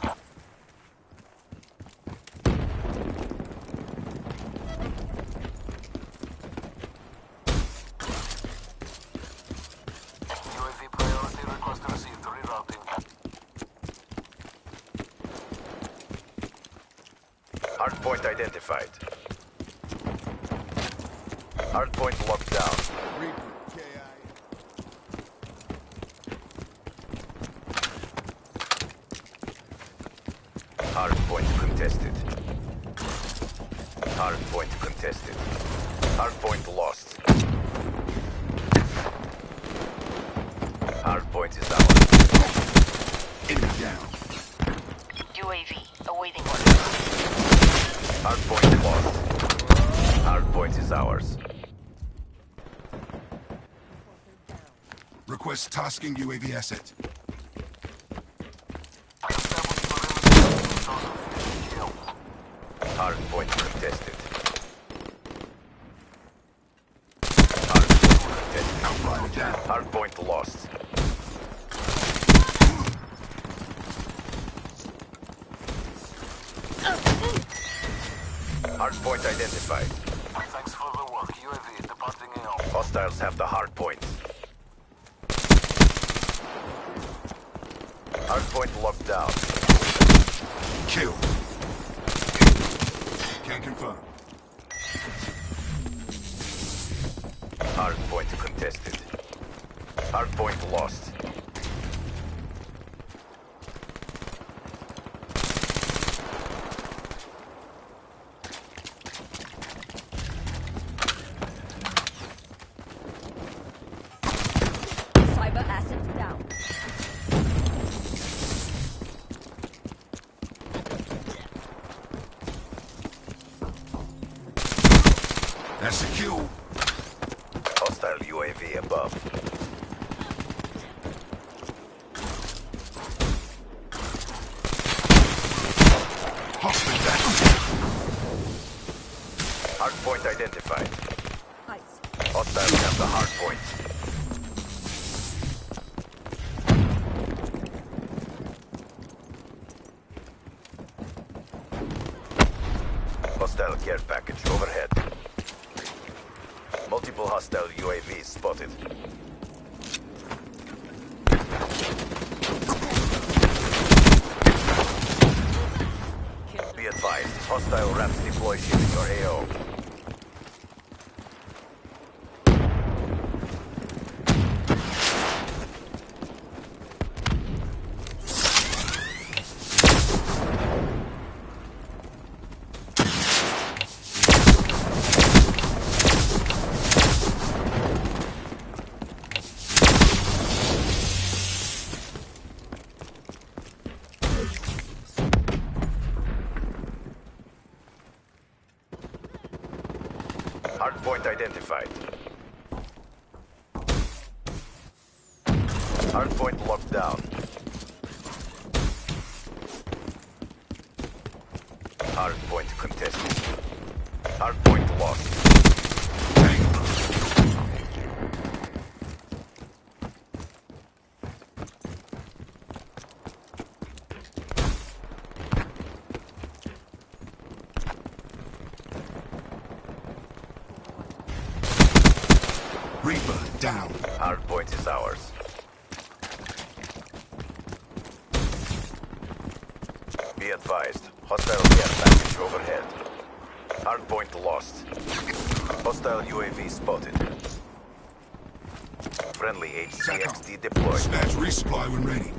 UAV priority request received. Rerouting. Hard point identified. Hard point locked down. Reaper. KIA. Hard point contested. Hard point contested. Hard point lost. Hard point is ours. Enemy down. UAV, awaiting orders. Hard point lost. Hard point is ours. Request tasking UAV asset. Establish perimeter 10,000 AGL. Hard point contested. Hard point contested. Outrider down. Hard point lost. Hard point identified. Thanks for the work. UAV departing AO. Hostiles have the hard point. Hard point locked down. Kill. Can confirm. Hard point contested. Hard point lost. UAV above. Hostile down. Hardpoint identified. Ice. Hostiles have the hardpoint. Hostile care package overhead. Multiple hostile UAVs spotted. Be advised, hostile RAPs deployed in your AO. Hardpoint identified. Hardpoint locked down. Hardpoint contested. Hardpoint lost. Reaper down. Hardpoint is ours. Be advised, hostile care package overhead. Hardpoint lost. Hostile UAV spotted. Friendly HCXD deployed. Snatch resupply when ready.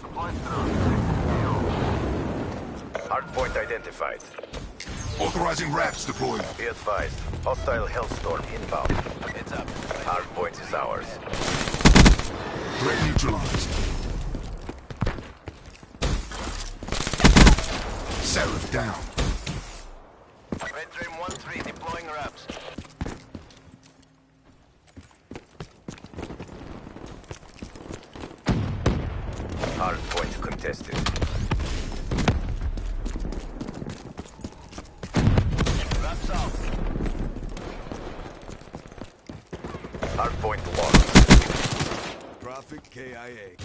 Supply through. Hardpoint identified. Authorizing RAPs deployed. Be advised, hostile Hellstorm inbound. Heads up. Hardpoint is ours. Threat neutralized. Seraph down. Red Dream 1-3 deploying RAPs. Hardpoint contested. RAPs out. Hardpoint lost. Profit KIA.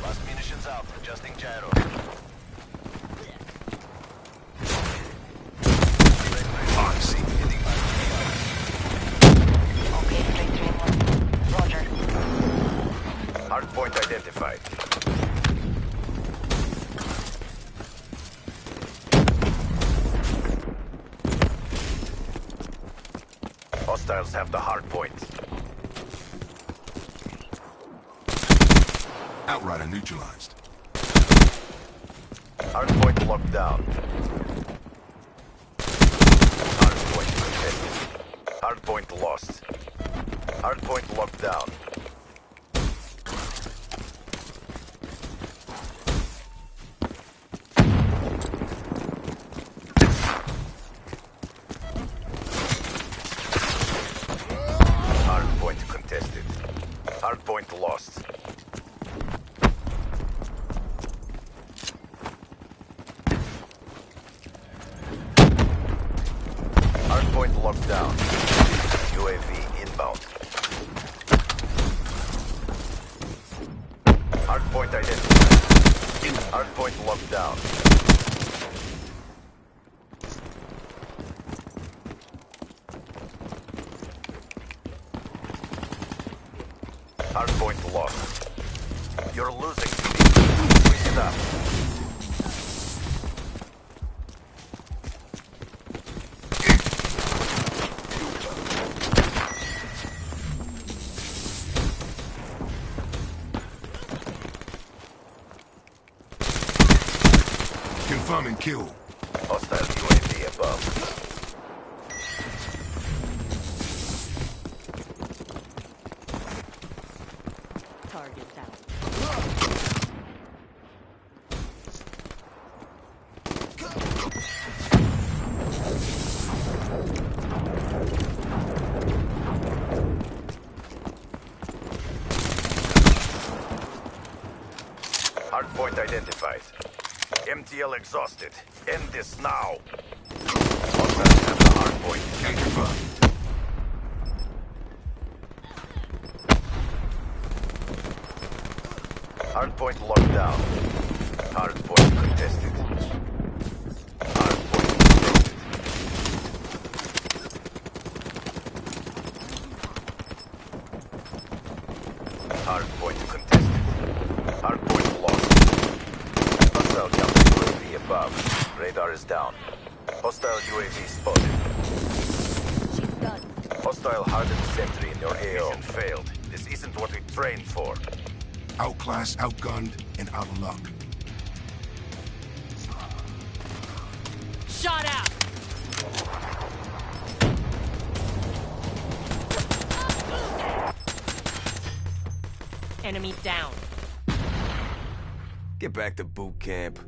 Last munitions out. Adjusting gyro. I see. Okay, Red Dream 1. Roger. Hardpoint identified. Hostiles have the hardpoint. Outrider neutralized. Hardpoint locked down. Hardpoint contested. Hardpoint lost. Hardpoint locked down. Hardpoint contested. Hardpoint lost. Hardpoint locked down. UAV inbound. Hardpoint identified. Hardpoint locked down. Hardpoint lost. You're losing. Stop. Confirming kill. Hostile UAV above. Target down. Hardpoint identified. MTL exhausted. End this now. Hostiles have the hardpoint. Can't confirm. Hardpoint locked down. Hardpoint contested. Hardpoint contested. Hardpoint contested. Hardpoint lost. Hostile counter UAV above. Radar is down. Hostile UAV spotted. She's done. Hostile hardened sentry in your AO. Mission failed. This isn't what we trained for. Outclassed, outgunned, and out of luck. Shot out! Enemy down. Get back to boot camp.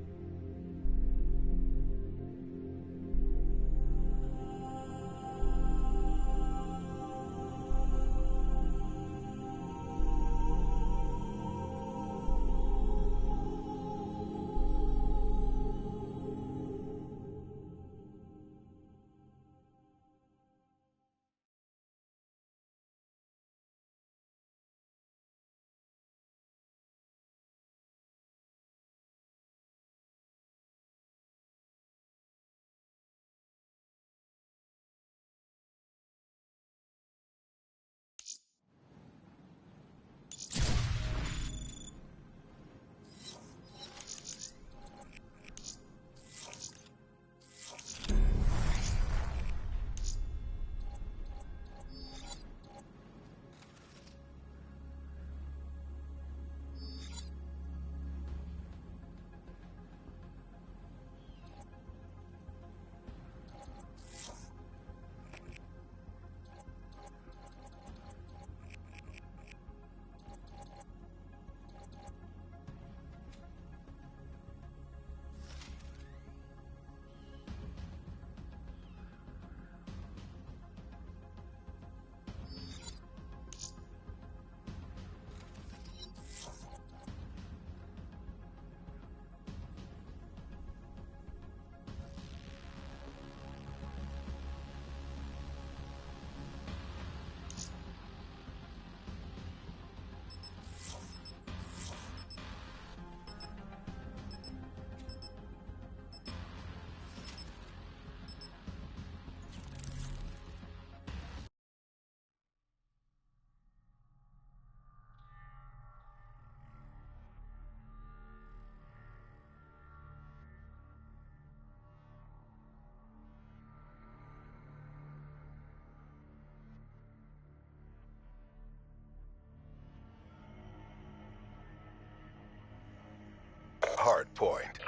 Hardpoint.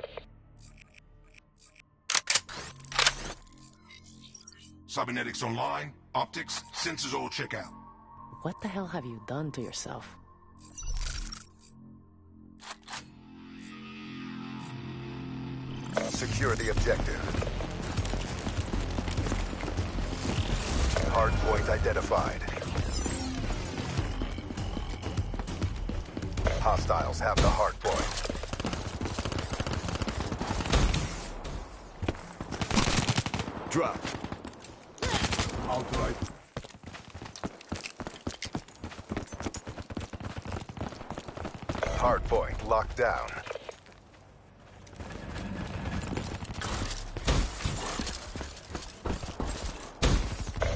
Cybernetics online, optics, sensors all check out. What the hell have you done to yourself? Secure the objective. Hardpoint identified. Hostiles have the hardpoint. Drop. Outright. Hardpoint locked down.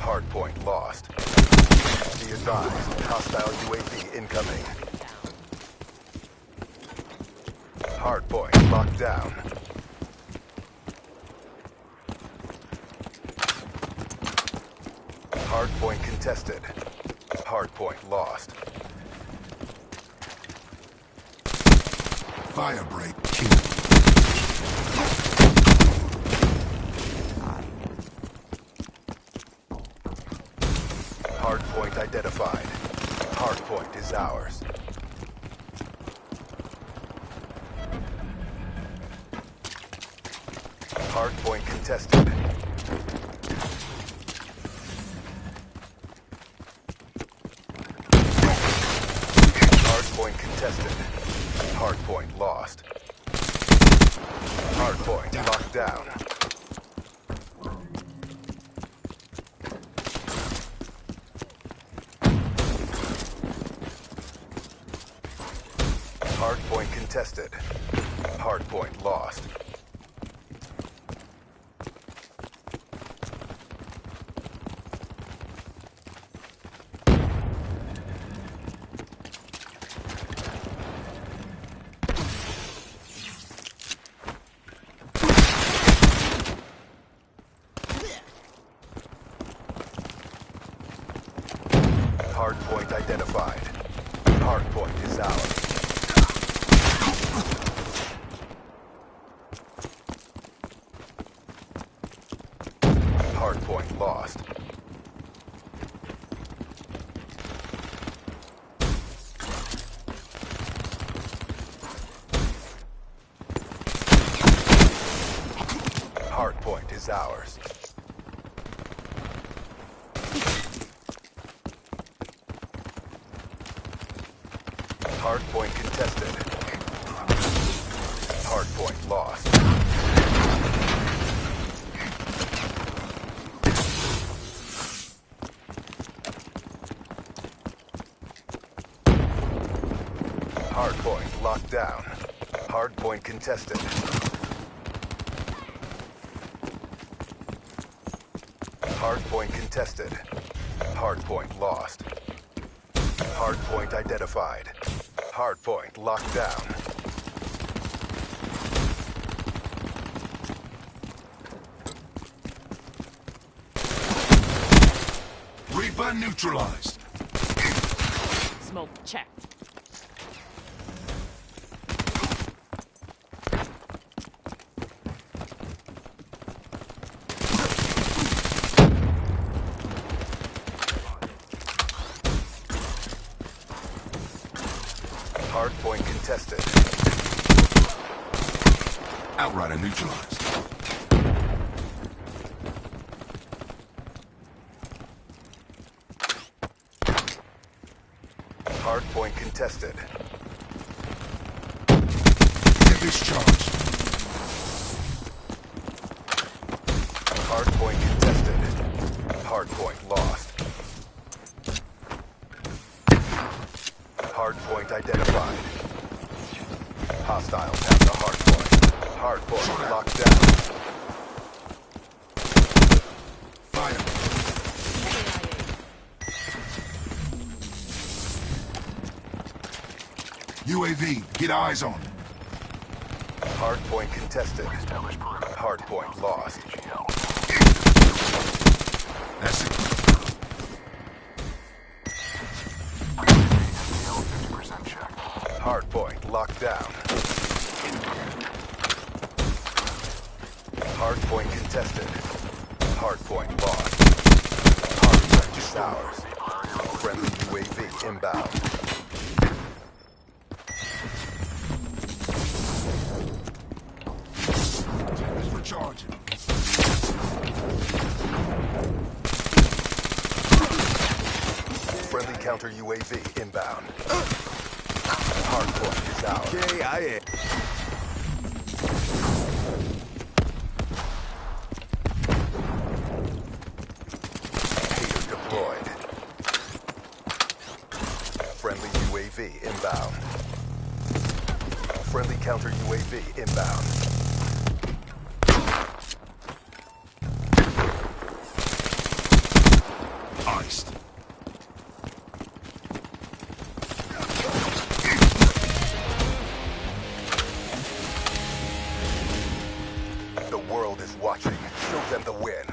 Hardpoint lost. Be advised, hostile UAV incoming. Hardpoint locked down. Hardpoint contested. Hardpoint lost. Firebreak kill. Hardpoint identified. Hardpoint is ours. Hardpoint contested. Hardpoint contested. Hardpoint lost. Hardpoint locked down. Hardpoint contested. Hardpoint lost. Hardpoint identified. Hardpoint is ours. Hardpoint lost. Hardpoint is ours. Hardpoint contested. Hardpoint lost. Hardpoint locked down. Hardpoint contested. Hardpoint contested. Hardpoint lost. Hardpoint identified. Hardpoint locked down. Reaper neutralized. Smoke checked. Hardpoint contested. Outrider neutralized. Hardpoint contested. Get discharged. Hardpoint contested. Hardpoint lost. Hardpoint identified. Hostiles have the hardpoint. Hardpoint locked down. Fire. UAV, get eyes on. Hardpoint contested. Hardpoint lost. That's it. 50% check. Hardpoint locked down. Hardpoint contested. Hardpoint lost. Hardpoint is ours. Friendly UAV inbound. It's recharging. Friendly counter UAV inbound. Hardpoint is ours. Okay, I am. Hater deployed. Friendly UAV inbound. Friendly counter UAV inbound. Iced. The world is watching. Show them the win.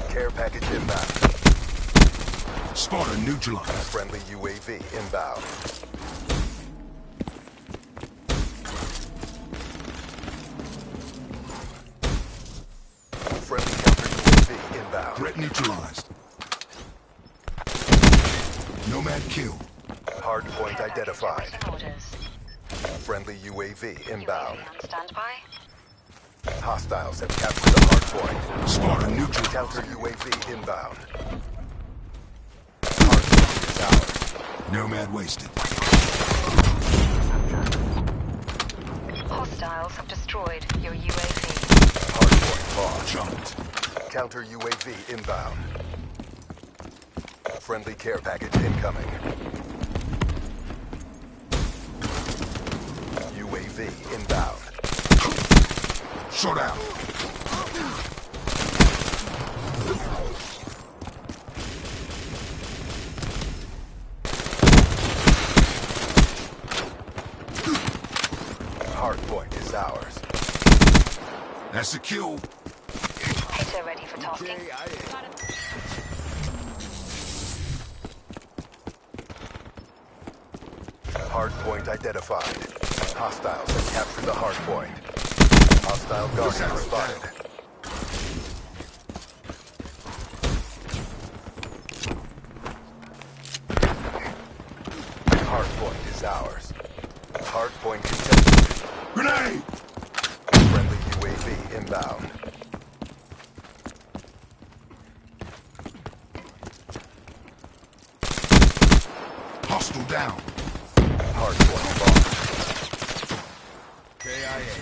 Care package inbound. Spotter neutralized. Friendly UAV inbound. Friendly counter UAV inbound. Threat neutralized. Nomad kill. Hardpoint identified. Orders. Friendly UAV inbound. UAV on standby. Hostiles have captured the hard point. Sparta neutral. Counter UAV inbound. Hard point is ours. Nomad wasted. Hostiles have destroyed your UAV. Hard point lost. Jumped. Counter UAV inbound. Friendly care package incoming. UAV inbound. Short out. Hard point is ours. That's a kill. Hitter ready for tasking. Hard point identified. Hostiles have captured the hard point. Hostile guardian spotted. Hard point is ours. Hard point contested. Grenade! Friendly UAV inbound. Hostile down. Hard point lost. KIA.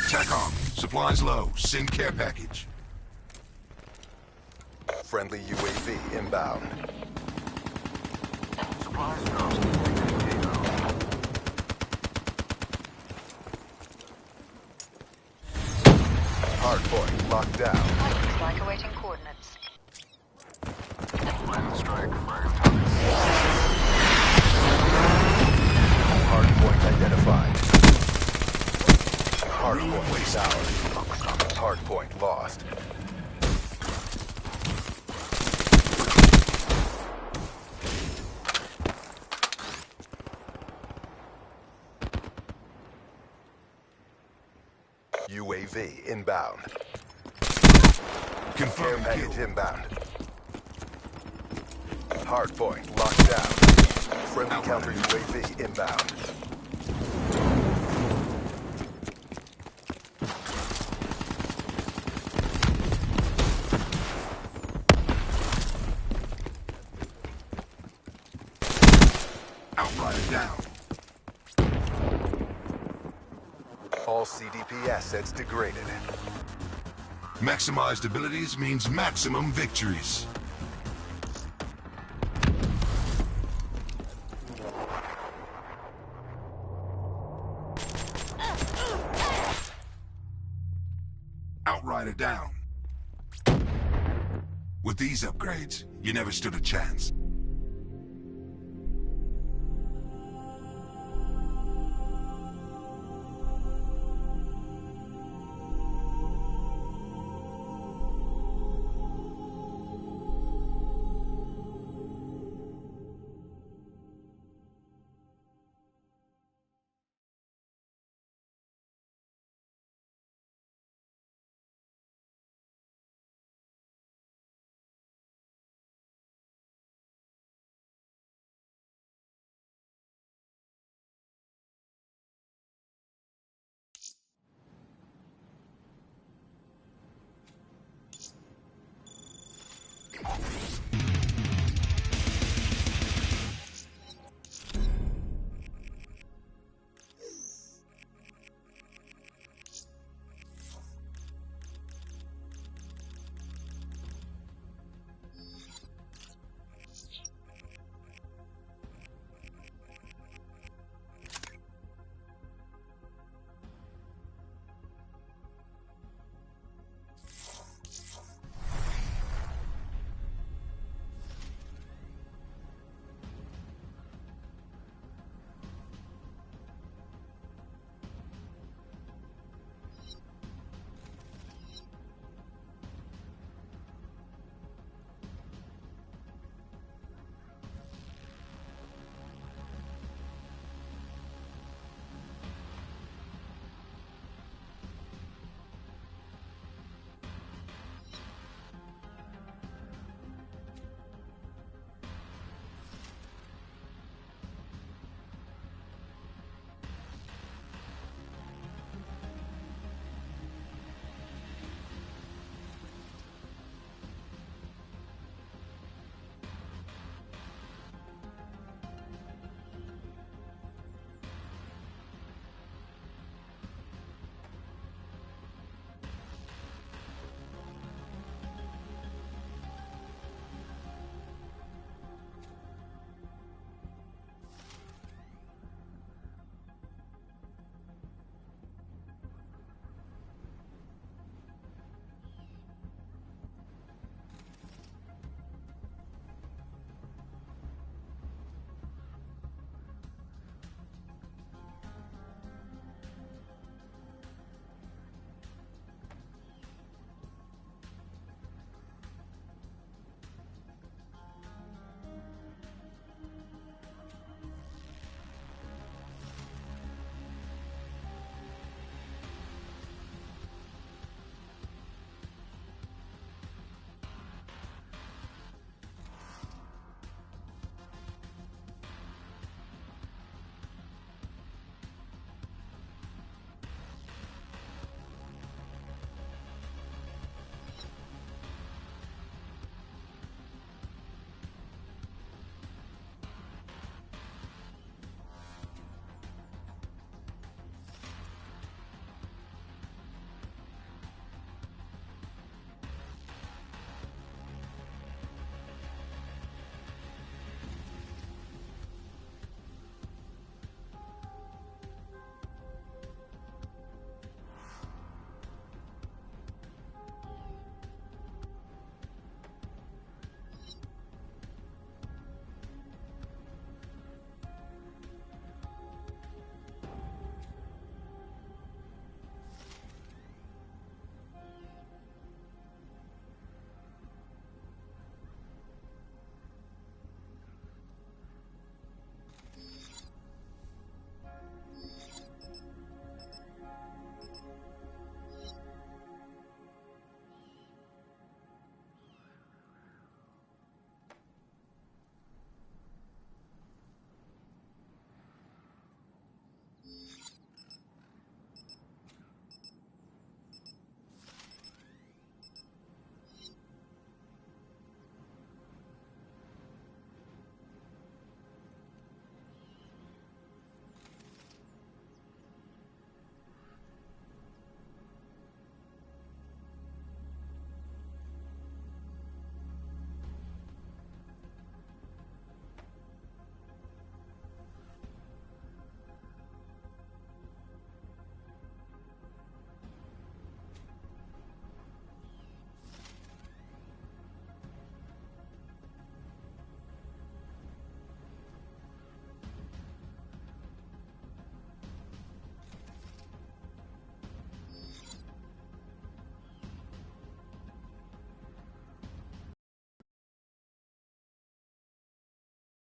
TACOM. Supplies low. Send care package. Friendly UAV inbound. Supplies go. Hard point locked down. Looks like awaiting coordinates. Land strike. Frag target. Hard point identified. Hard point is ours. Hard point lost. UAV inbound. Care Confirmed package kill. inbound. Hard point locked down. Friendly counter UAV inbound. Outrider down. All CDP assets degraded. Maximized abilities means maximum victories. Outrider down. With these upgrades, you never stood a chance.